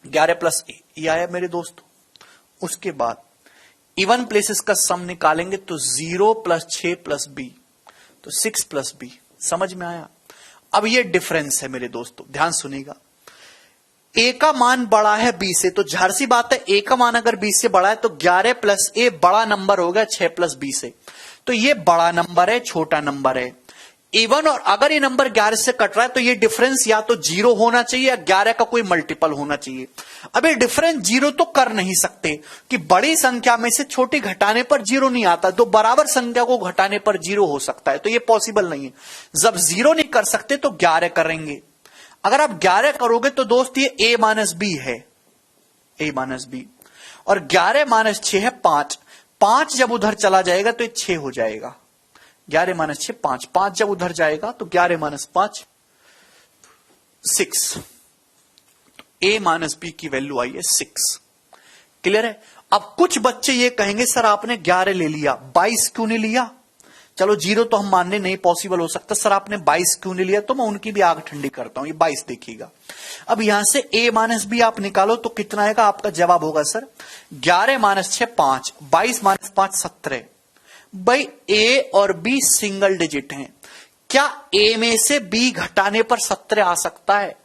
11 + a ये आया मेरे दोस्तों। उसके बाद इवन प्लेसेस का सम निकालेंगे तो 0 + 6 + b, तो 6 + b। समझ में आया। अब ये डिफरेंस है मेरे दोस्तों, ध्यान सुनिएगा। a का मान बड़ा है b से, तो जाहिर सी बात है a का मान अगर b से बड़ा है तो 11 + a बड़ा नंबर हो गया 6 + b से, तो ये बड़ा नंबर है, छोटा नंबर है। इवन और अगर ये नंबर 11 से कट रहा है तो ये डिफरेंस या तो 0 होना चाहिए या 11 का कोई मल्टीपल होना चाहिए। अब ये डिफरेंस 0 तो कर नहीं सकते कि बड़ी संख्या में से छोटी घटाने पर 0 नहीं आता, तो बराबर संख्या को घटाने पर 0 हो सकता है, तो ये पॉसिबल नहीं है। जब 0 नहीं कर सकते तो 11 करेंगे। अगर आप 11 करोगे तो दोस्त ये a - b है, a - b, और 11 - 6 है 5। 5 जब उधर चला जाएगा तो ये 6 हो जाएगा। 11 - 6 5, 5 जब उधर जाएगा तो 11 - 5 6। a - b की वैल्यू आई है 6। क्लियर है। अब कुछ बच्चे ये कहेंगे सर आपने 11 ले लिया, 22 क्यों नहीं लिया। चलो 0 तो हम मानने नहीं पॉसिबल हो सकता, सर आपने 22 क्यों नहीं लिया, तो मैं उनकी भी आग ठंडी करता हूं। ये 22 देखिएगा। अब यहां से a - b आप निकालो तो कितना आएगा, आपका जवाब होगा सर 11 - 6 5, 22 - 5 17। भाई a और b सिंगल डिजिट हैं, क्या a में से b घटाने पर 17 आ सकता है।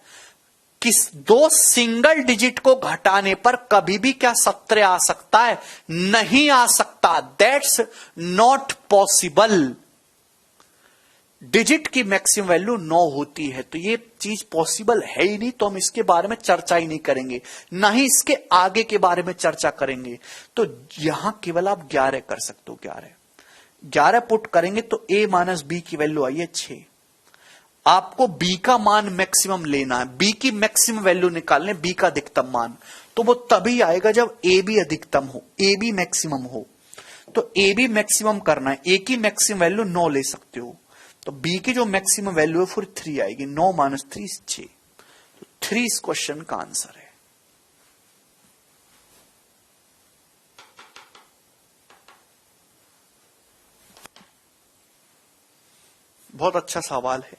किस 2 सिंगल डिजिट को घटाने पर कभी भी क्या 17 आ सकता है, नहीं आ सकता। That's not possible. डिजिट की मैक्सिमम वैल्यू 9 होती है, तो ये चीज पॉसिबल है ही नहीं, तो हम इसके बारे में चर्चा ही नहीं करेंगे, ना ही इसके आगे के बारे में चर्चा करेंगे। तो यहां केवल आप 11 कर सकते हो। 11 पुट करेंगे तो a - b की वैल्यू आई है 6। आपको b का मान मैक्सिमम लेना है, b की मैक्सिमम वैल्यू निकालने, b का अधिकतम मान, तो वो तभी आएगा जब a भी अधिकतम हो, a भी मैक्सिमम हो। तो a भी मैक्सिमम करना है, a की मैक्सिमम वैल्यू 9 ले सकते हो, तो b की जो मैक्सिमम वैल्यू है फिर 3 आएगी। 9 - 3 6, तो 3 इस क्वेश्चन का आंसर है। बहुत अच्छा सवाल है।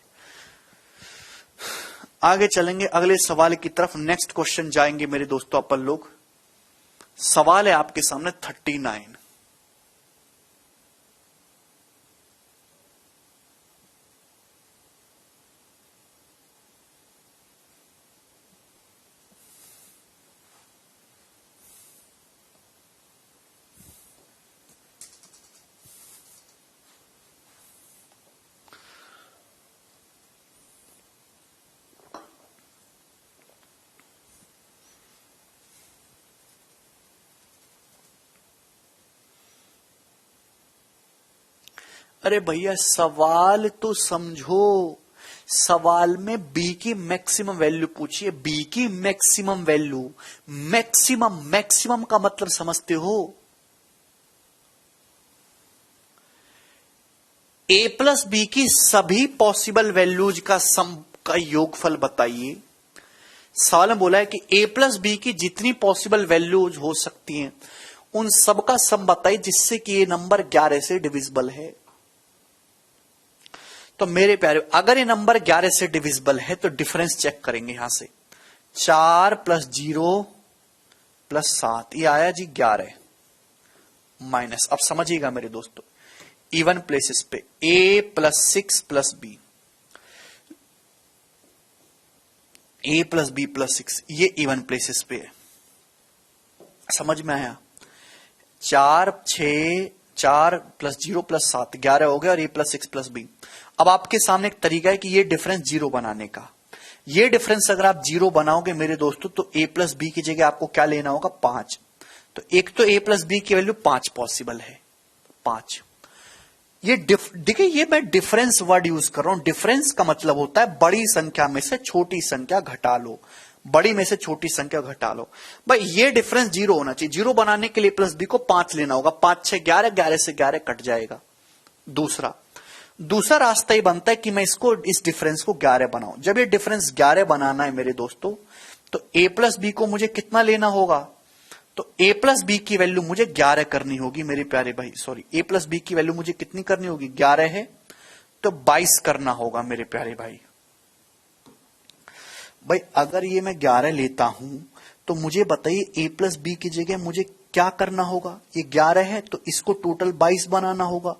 आगे चलेंगे अगले सवाल की तरफ, नेक्स्ट क्वेश्चन जाएंगे मेरे दोस्तों अपन लोग। सवाल है आपके सामने 39। अरे भैया सवाल तो समझो, सवाल में b की मैक्सिमम वैल्यू पूछिए, b की मैक्सिमम वैल्यू। मैक्सिमम का मतलब समझते हो, a + b की सभी पॉसिबल वैल्यूज का सम का योगफल बताइए। सवाल में बोला है कि a + b की जितनी पॉसिबल वैल्यूज हो सकती हैं उन सब का सम बताइए जिससे कि ये नंबर 11 से डिविजिबल है। तो मेरे प्यारे अगर ये नंबर 11 से डिविजिबल है तो डिफरेंस चेक करेंगे। यहां से 4 + 0 + 7 ये आया जी 11 माइनस। अब समझिएगा मेरे दोस्तों, इवन प्लेसेस पे a + 6 + b, A plus B plus 6 ये इवन प्लेसेस पे है। समझ में आया? 4 प्लस 0 प्लस 7 11 हो गया और ए प्लस 6 प्लस बी। अब आपके सामने एक तरीका है कि ये डिफरेंस जीरो बनाने का। ये डिफरेंस अगर आप जीरो बनाओगे मेरे दोस्तों तो ए प्लस बी की जगह आपको क्या लेना होगा? 5। तो एक तो ए प्लस बी की वैल्यू 5 पॉसिबल है, 5। ये देखिए ये मैं डिफरेंस वर्ड यूज कर रहा हूं। डिफरेंस का मतलब होता है बड़ी संख्या में से छोटी संख्या घटा लो, बड़ी में से छोटी संख्या घटा लो। भाई ये डिफरेंस जीरो होना चाहिए। जीरो बनाने के लिए प्लस बी को 5 लेना होगा। 5 6 11, 11 से 11 कट जाएगा। दूसरा रास्ता ये बनता है कि मैं इस डिफरेंस को 11 बनाऊं। जब ये डिफरेंस 11 बनाना है मेरे दोस्तों तो ए प्लस बी को मुझे कितना लेना होगा? तो ए प्लस बी की वैल्यू मुझे 11 करनी होगी मेरे प्यारे भाई। सॉरी, ए प्लस बी की वैल्यू मुझे कितनी करनी होगी? 11 है तो 22 करना होगा मेरे प्यारे भाई। भाई अगर ये मैं 11 लेता हूं तो मुझे बताइए ए प्लस बी की जगह मुझे क्या करना होगा? ये 11 है तो इसको टोटल 22 बनाना होगा।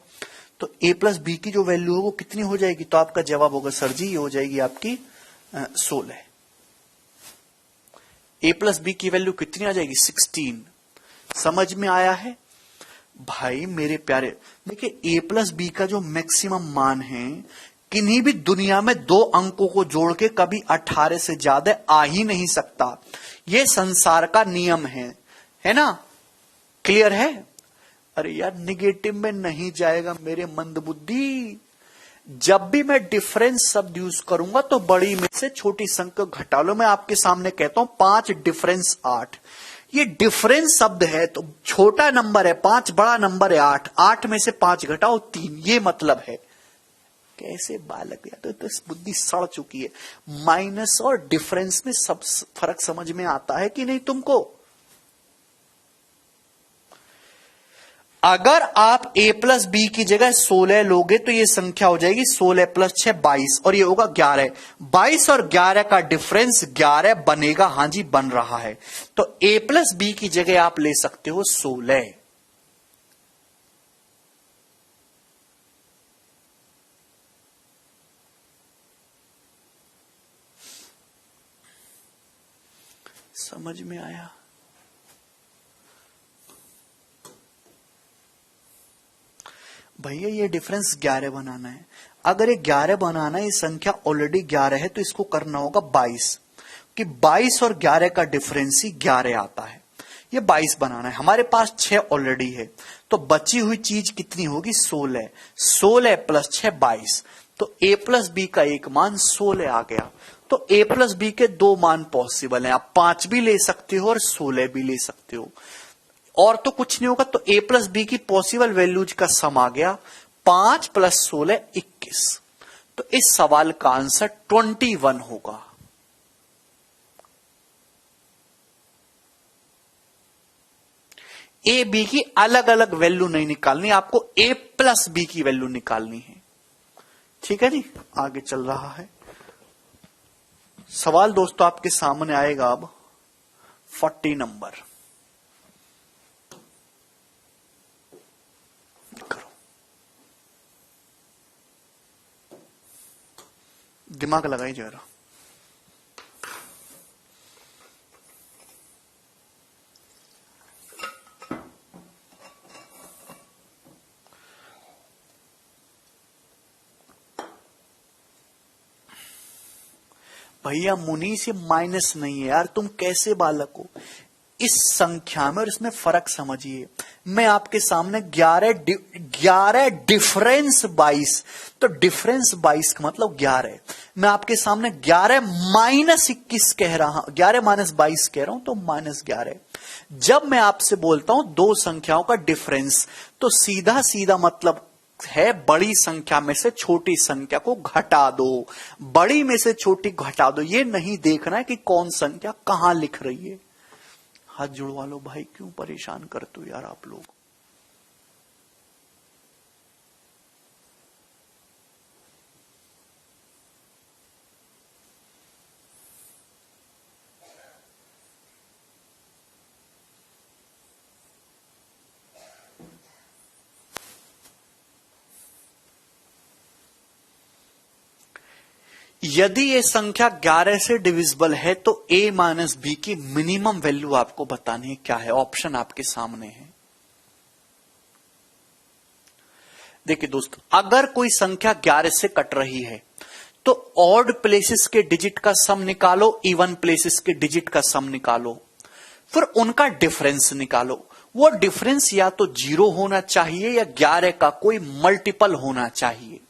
तो ए प्लस बी की जो वैल्यू है वो कितनी हो जाएगी? तो आपका जवाब होगा सर जी ये हो जाएगी आपकी 16। ए प्लस बी की वैल्यू कितनी आ जाएगी? 16। समझ में आया है भाई मेरे प्यारे? देखिए ए प्लस बी का जो मैक्सिमम मान है किन्हीं भी दुनिया में दो अंकों को जोड़ के कभी 18 से ज्यादा आ ही नहीं सकता। यह संसार का नियम है ना? क्लियर है? अरे यार निगेटिव में नहीं जाएगा मेरे मंदबुद्धि। जब भी मैं डिफरेंस शब्द यूज करूंगा तो बड़ी में से छोटी संख्या घटा लो। मैं आपके सामने कहता हूं 5 डिफरेंस 8। ये डिफरेंस शब्द है तो छोटा नंबर है 5, बड़ा नंबर है 8। 8 में से 5 घटाओ 3, ये मतलब है। कैसे बालक या तो बुद्धि सड़ चुकी है। माइनस और डिफरेंस में सब फर्क समझ में आता है कि नहीं तुमको? अगर आप a प्लस बी की जगह 16 लोगे तो ये संख्या हो जाएगी 16 प्लस 6 22 और ये होगा 11। 22 और 11 का डिफरेंस 11 बनेगा। हां जी बन रहा है। तो a प्लस बी की जगह आप ले सकते हो 16। समझ में आया? भैया ये डिफरेंस 11 बनाना है। अगर ये 11 बनाना है, ये संख्या ऑलरेडी 11 है तो इसको करना होगा 22 कि 22 और 11 का डिफरेंस ही 11 आता है। ये 22 बनाना है। हमारे पास 6 ऑलरेडी है तो बची हुई चीज कितनी होगी? 16। 16 प्लस 6 22। तो ए प्लस बी का एक मान 16 आ गया। तो ए प्लस बी के दो मान पॉसिबल हैं। आप 5 भी ले सकते हो और 16 भी ले सकते हो। और तो कुछ नहीं होगा। तो ए प्लस बी की पॉसिबल वैल्यूज का सम आ गया 5 प्लस 16 21। तो इस सवाल का आंसर 21 होगा। ए बी की अलग अलग वैल्यू नहीं निकालनी, आपको ए प्लस बी की वैल्यू निकालनी है। ठीक है जी, आगे चल रहा है सवाल दोस्तों आपके सामने आएगा अब 40 नंबर। करो, दिमाग लगाई जरा। भैया मुनि से माइनस नहीं है यार, तुम कैसे बालक हो? इस संख्या में और इसमें फर्क समझिए। मैं आपके सामने 11 डिफरेंस 22, तो डिफरेंस 22 का मतलब 11। मैं आपके सामने 11 माइनस 21 कह रहा हूं, 11 माइनस 22 कह रहा हूं तो माइनस 11। जब मैं आपसे बोलता हूं दो संख्याओं का डिफरेंस तो सीधा सीधा मतलब है बड़ी संख्या में से छोटी संख्या को घटा दो, बड़ी में से छोटी घटा दो। ये नहीं देखना है कि कौन संख्या कहां लिख रही है। हाथ जुड़वा लो भाई, क्यों परेशान करते हो यार आप लोग? यदि ये संख्या 11 से डिविजिबल है तो a माइनस बी की मिनिमम वैल्यू आपको बतानी है क्या है। ऑप्शन आपके सामने है। देखिए दोस्तों, अगर कोई संख्या 11 से कट रही है तो ऑड प्लेसेस के डिजिट का सम निकालो, इवन प्लेसेस के डिजिट का सम निकालो, फिर उनका डिफरेंस निकालो। वो डिफरेंस या तो 0 होना चाहिए या 11 का कोई मल्टीपल होना चाहिए।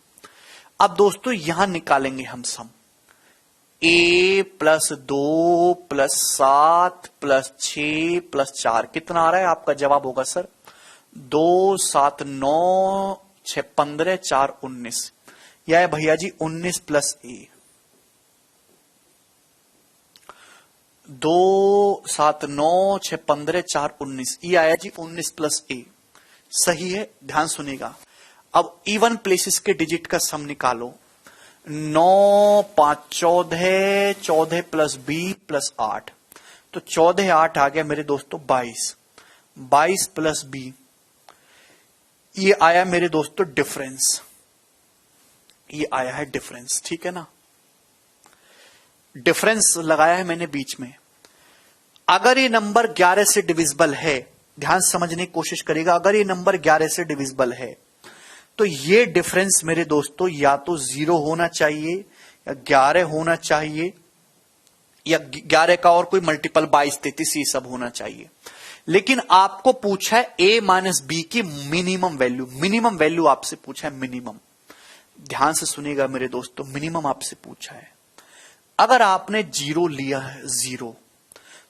अब दोस्तों यहां निकालेंगे हम सम। a plus 2 plus 7 plus 6 plus 4 कितना आ रहा है? आपका जवाब होगा सर 2 7 9 6 15 4 19। यह है भैया जी 19 प्लस a। 2 7 9 6 15 4 19, ये आया जी 19 प्लस a। सही है, ध्यान सुनिएगा। अब इवन प्लेसेस के डिजिट का सम निकालो। 9 5 14, 14 प्लस b प्लस 8, तो 14 8 आ गया मेरे दोस्तों 22। 22 प्लस b, ये आया मेरे दोस्तों डिफरेंस। ये आया है डिफरेंस, ठीक है ना। डिफरेंस लगाया है मैंने बीच में। अगर ये नंबर 11 से डिविजिबल है, ध्यान समझने की कोशिश करिएगा, अगर ये नंबर 11 से डिविजिबल है तो ये डिफरेंस मेरे दोस्तों या तो 0 होना चाहिए या 11 होना चाहिए या 11 का और कोई मल्टीपल 22 33 ये सब होना चाहिए। लेकिन आपको पूछा है a माइनस बी की मिनिमम वैल्यू। मिनिमम वैल्यू आपसे पूछा है, मिनिमम। ध्यान से सुनिएगा मेरे दोस्तों, मिनिमम आपसे पूछा है। अगर आपने 0 लिया है, 0,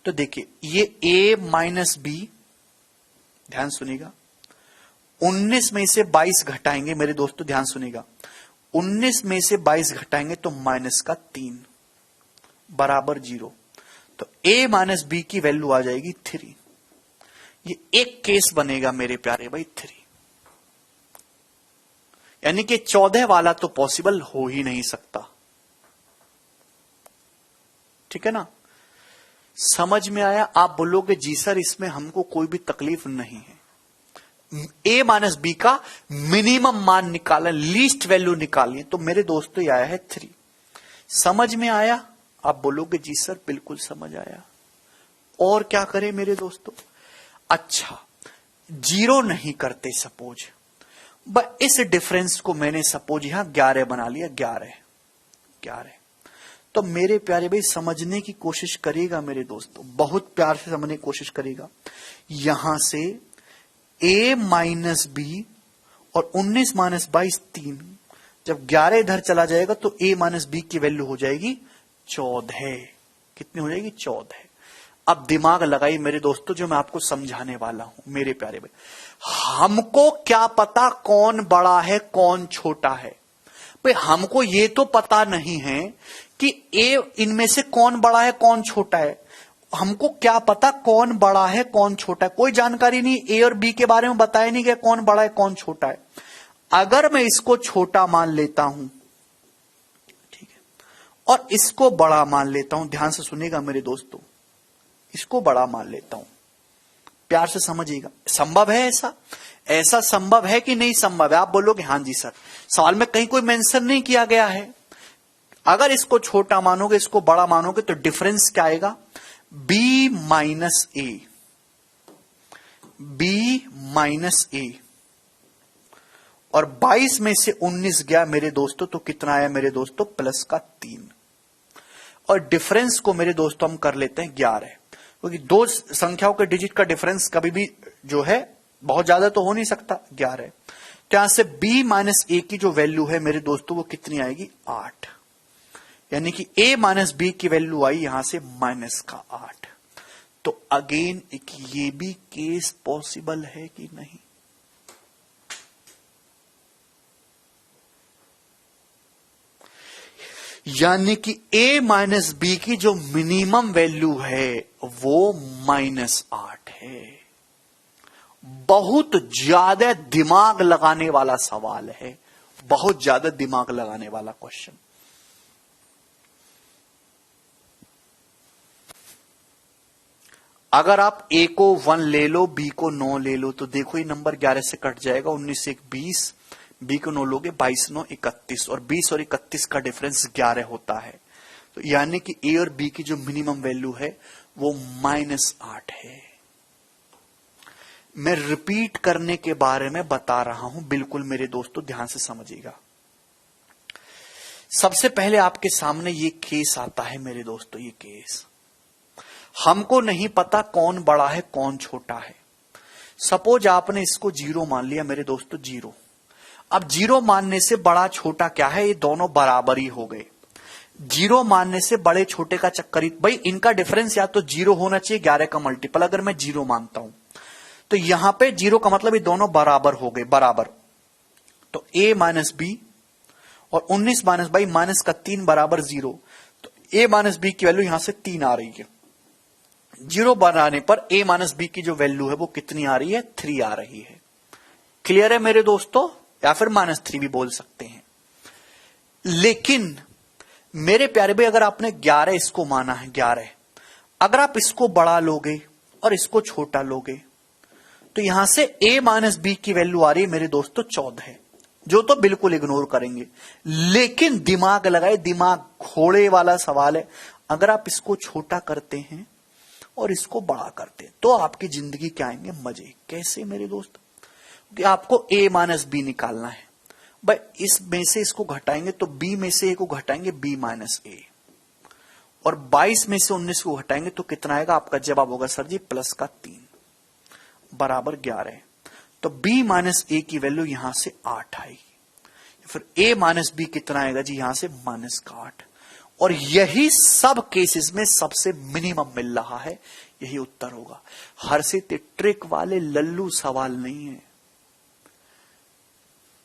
तो देखिए ये a माइनस बी, ध्यान सुनिएगा, 19 में से 22 घटाएंगे मेरे दोस्तों, ध्यान सुनिएगा, 19 में से 22 घटाएंगे तो माइनस का 3 बराबर 0। तो a माइनस बी की वैल्यू आ जाएगी 3। ये एक केस बनेगा मेरे प्यारे भाई 3, यानी कि 14 वाला तो पॉसिबल हो ही नहीं सकता। ठीक है ना, समझ में आया? आप बोलोगे जी सर इसमें हमको कोई भी तकलीफ नहीं है। a माइनस बी का मिनिमम मान निकाला, लीस्ट वैल्यू निकालिए, तो मेरे दोस्तों ये आया है 3। समझ में आया? आप बोलोगे जी सर बिल्कुल समझ आया। और क्या करें मेरे दोस्तों? अच्छा, 0 नहीं करते सपोज, बस इस डिफरेंस को मैंने सपोज यहां 11 बना लिया। 11 तो मेरे प्यारे भाई समझने की कोशिश करिएगा मेरे दोस्तों, बहुत प्यार से समझने की कोशिश करिएगा। यहां से a माइनस बी और 19 माइनस 22 3, जब 11 इधर चला जाएगा तो a माइनस बी की वैल्यू हो जाएगी 14। कितनी हो जाएगी? 14। अब दिमाग लगाइए मेरे दोस्तों, जो मैं आपको समझाने वाला हूं मेरे प्यारे भाई। हमको क्या पता कौन बड़ा है कौन छोटा है? भाई हमको ये तो पता नहीं है कि a इनमें से कौन बड़ा है कौन छोटा है। हमको क्या पता कौन बड़ा है कौन छोटा है? कोई जानकारी नहीं, a और b के बारे में बताया नहीं गया कौन बड़ा है कौन छोटा है। अगर मैं इसको छोटा मान लेता हूं, ठीक है, और इसको बड़ा मान लेता हूं, ध्यान से सुनिएगा मेरे दोस्तों, इसको बड़ा मान लेता हूं, प्यार से समझिएगा। संभव है ऐसा? ऐसा संभव है कि नहीं संभव है? आप बोलोगे हां जी सर, सवाल में कहीं कोई मेंशन नहीं किया गया है। अगर इसको छोटा मानोगे इसको बड़ा मानोगे तो डिफरेंस क्या आएगा? b माइनस ए, b माइनस ए, और 22 में से 19 गया मेरे दोस्तों तो कितना आया मेरे दोस्तों? प्लस का 3। और डिफरेंस को मेरे दोस्तों हम कर लेते हैं 11, क्योंकि दो संख्याओं के डिजिट का डिफरेंस कभी भी जो है बहुत ज्यादा तो हो नहीं सकता, 11। तो यहां से b माइनस ए की जो वैल्यू है मेरे दोस्तों वो कितनी आएगी? 8। यानी कि a माइनस बी की वैल्यू आई यहां से माइनस का 8। तो अगेन एक ये भी केस पॉसिबल है कि नहीं? यानी कि a माइनस बी की जो मिनिमम वैल्यू है वो -8 है। बहुत ज्यादा दिमाग लगाने वाला सवाल है, बहुत ज्यादा दिमाग लगाने वाला क्वेश्चन। अगर आप a को 1 ले लो, b को 9 ले लो, तो देखो ये नंबर 11 से कट जाएगा, 19 से 1 20, बी को 9 लोगे, 22 9 31, और 20 और 31 का डिफरेंस 11 होता है। तो यानी कि ए और बी की जो मिनिमम वैल्यू है वो -8 है। मैं रिपीट करने के बारे में बता रहा हूं, बिल्कुल मेरे दोस्तों ध्यान से समझिएगा। सबसे पहले आपके सामने ये केस आता है मेरे दोस्तों, ये केस हमको नहीं पता कौन बड़ा है कौन छोटा है। सपोज आपने इसको 0 मान लिया मेरे दोस्तों, 0। अब 0 मानने से बड़ा छोटा क्या है, ये दोनों बराबर ही हो गए। 0 मानने से बड़े छोटे का चक्कर ही, भाई इनका डिफरेंस या तो 0 होना चाहिए 11 का मल्टीपल, अगर मैं 0 मानता हूं तो यहां पे 0 का मतलब ये दोनों बराबर हो गए, बराबर। तो a माइनस बी और 19 माइनस बाई माइनस का 3 बराबर 0। तो a माइनस बी की वैल्यू यहां से 3 आ रही है। 0 बनाने पर a माइनस बी की जो वैल्यू है वो कितनी आ रही है, 3 आ रही है। क्लियर है मेरे दोस्तों, या फिर -3 भी बोल सकते हैं। लेकिन मेरे प्यारे भाई, अगर आपने 11 इसको माना है, 11, अगर आप इसको बड़ा लोगे और इसको छोटा लोगे तो यहां से a माइनस बी की वैल्यू आ रही है मेरे दोस्तों 14, जो तो बिल्कुल इग्नोर करेंगे। लेकिन दिमाग लगाए, दिमाग घोड़े वाला सवाल है। अगर आप इसको छोटा करते हैं और इसको बड़ा करते हैं तो आपकी जिंदगी क्या आएंगे मजे। कैसे मेरे दोस्त, कि आपको a माइनस बी निकालना है। भाई इस में से इसको घटाएंगे तो b में से a को घटाएंगे b माइनस ए, और 22 में से 19 को घटाएंगे तो कितना आएगा, आपका जवाब होगा सर जी +3 बराबर 11। तो b माइनस ए की वैल्यू यहां से 8 आएगी। फिर a माइनस बी कितना आएगा जी, यहां से -8। और यही सब केसेस में सबसे मिनिमम मिल रहा है, यही उत्तर होगा। हर से ट्रिक वाले लल्लू सवाल नहीं है,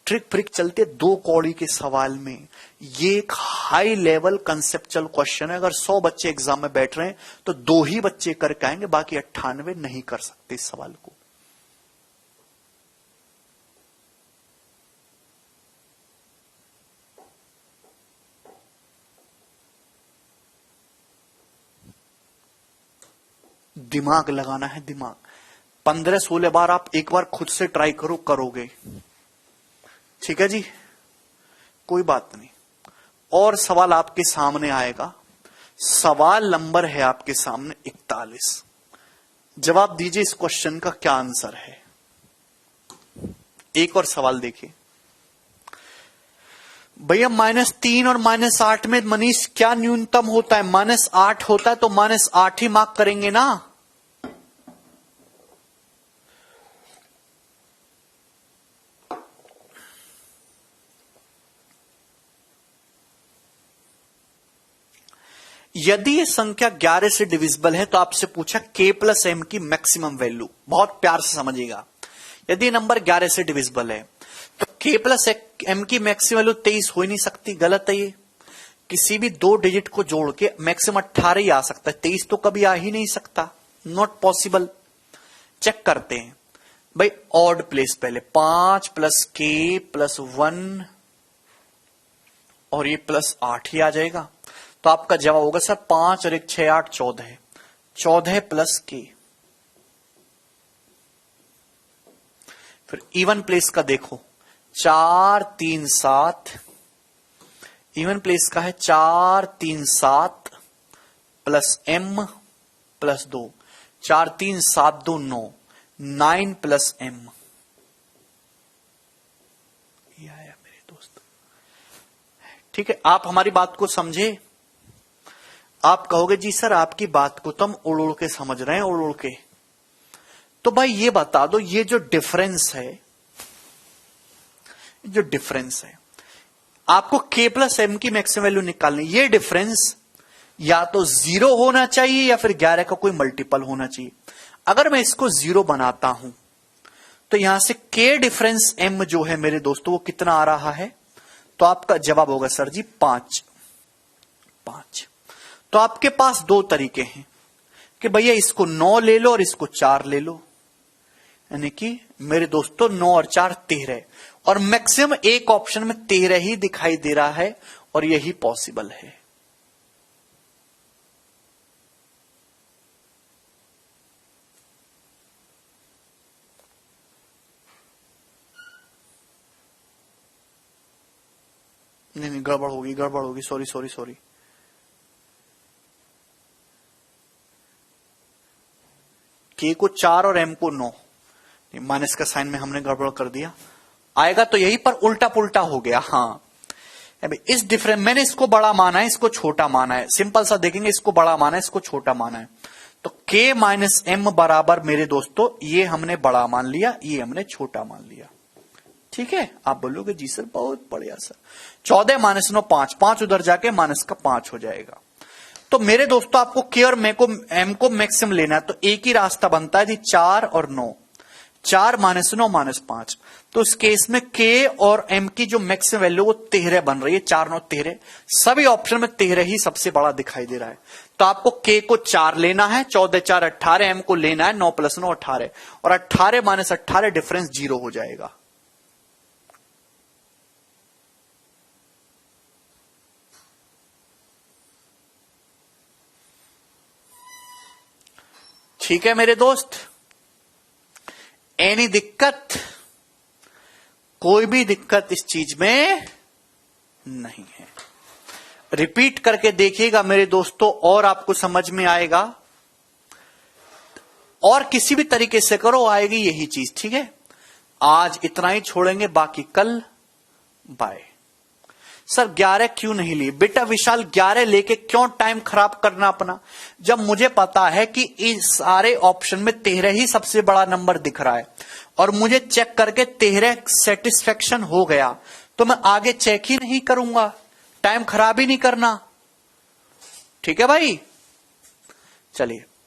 ट्रिक फ्रिक चलते 2 कौड़ी के सवाल में। ये एक हाई लेवल कंसेप्चुअल क्वेश्चन है। अगर 100 बच्चे एग्जाम में बैठ रहे हैं तो 2 ही बच्चे करके आएंगे, बाकी 98 नहीं कर सकते इस सवाल को। दिमाग लगाना है, दिमाग। 15-16 बार आप एक बार खुद से ट्राई करो, करोगे, ठीक है जी, कोई बात नहीं। और सवाल आपके सामने आएगा। सवाल नंबर है आपके सामने 41। जवाब दीजिए इस क्वेश्चन का क्या आंसर है। एक और सवाल देखिए भैया, -3 और -8 में मनीष क्या न्यूनतम होता है, -8 होता है तो -8 ही मार्क करेंगे ना। यदि ये संख्या 11 से डिविजिबल है तो आपसे पूछा k प्लस एम की मैक्सिमम वैल्यू। बहुत प्यार से समझिएगा, यदि नंबर 11 से डिविजिबल है तो k प्लस एम की मैक्सिमम वैल्यू 23 हो ही नहीं सकती, गलत है ये। किसी भी 2 डिजिट को जोड़ के मैक्सिमम 18 ही आ सकता है, 23 तो कभी आ ही नहीं सकता, नॉट पॉसिबल। चेक करते हैं भाई, ऑड प्लेस पहले 5 प्लस k प्लस 1 और ये +8 ही आ जाएगा। तो आपका जवाब होगा सर 5 और 1 6 8 14, 14 प्लस k। फिर इवन प्लेस का देखो, 4 3 7, इवन प्लेस का है 4 3 7 plus m plus 2, 4 3 7 2 9, 9 plus m। ये आया मेरे दोस्त, ठीक है। आप हमारी बात को समझे। आप कहोगे जी सर आपकी बात को तो हम उड़ उड़ के समझ रहे हैं, उड़ उड़ के। तो भाई ये बता दो, ये जो डिफरेंस है, जो डिफरेंस है, आपको k प्लस एम की मैक्सिमम वैल्यू निकालनी, ये डिफरेंस या तो 0 होना चाहिए या फिर 11 का कोई मल्टीपल होना चाहिए। अगर मैं इसको 0 बनाता हूं तो यहां से k डिफरेंस m जो है मेरे दोस्तों वो कितना आ रहा है, तो आपका जवाब होगा सर जी 5। तो आपके पास 2 तरीके हैं कि भैया इसको 9 ले लो और इसको 4 ले लो, यानी कि मेरे दोस्तों 9 और 4 13, और मैक्सिमम एक ऑप्शन में 13 ही दिखाई दे रहा है और यही पॉसिबल है। नहीं, गड़बड़ होगी, सॉरी। के को 4 और एम को 9, माइनस का साइन में हमने गड़बड़ कर दिया, आएगा तो यही पर उल्टा पुल्टा हो गया। हाँ, इस डिफरेंस मैंने इसको बड़ा माना है, इसको छोटा माना है, सिंपल सा देखेंगे, इसको बड़ा माना है, इसको छोटा माना है, तो k माइनस एम बराबर मेरे दोस्तों ये हमने बड़ा मान लिया, ये हमने छोटा मान लिया। ठीक है, आप बोलोगे जी सर बहुत बढ़िया सर। 14 माइनस 9 5, 5 उधर जाके माइनस का 5 हो जाएगा। तो मेरे दोस्तों आपको k और एम को मैक्सिमम लेना है, तो एक ही रास्ता बनता है जी, 4 और 9, 4 माइनस 9 माइनस 5। तो इस केस में k और m की जो मैक्सिमम वैल्यू वो 13 बन रही है, 4 9 13, सभी ऑप्शन में 13 ही सबसे बड़ा दिखाई दे रहा है। तो आपको k को 4 लेना है, 14 4 18, m को लेना है 9 + 9 18, और 18 माइनस 18 डिफरेंस 0 हो जाएगा। ठीक है मेरे दोस्त, एनी दिक्कत? कोई भी दिक्कत इस चीज में नहीं है। रिपीट करके देखिएगा मेरे दोस्तों और आपको समझ में आएगा, और किसी भी तरीके से करो आएगी यही चीज। ठीक है, आज इतना ही छोड़ेंगे, बाकी कल बाय। सर 11 क्यों नहीं लिए? बेटा विशाल 11 लेके क्यों टाइम खराब करना अपना, जब मुझे पता है कि इस सारे ऑप्शन में 13 ही सबसे बड़ा नंबर दिख रहा है, और मुझे चेक करके 13 सेटिस्फेक्शन हो गया, तो मैं आगे चेक ही नहीं करूंगा, टाइम खराब ही नहीं करना। ठीक है भाई, चलिए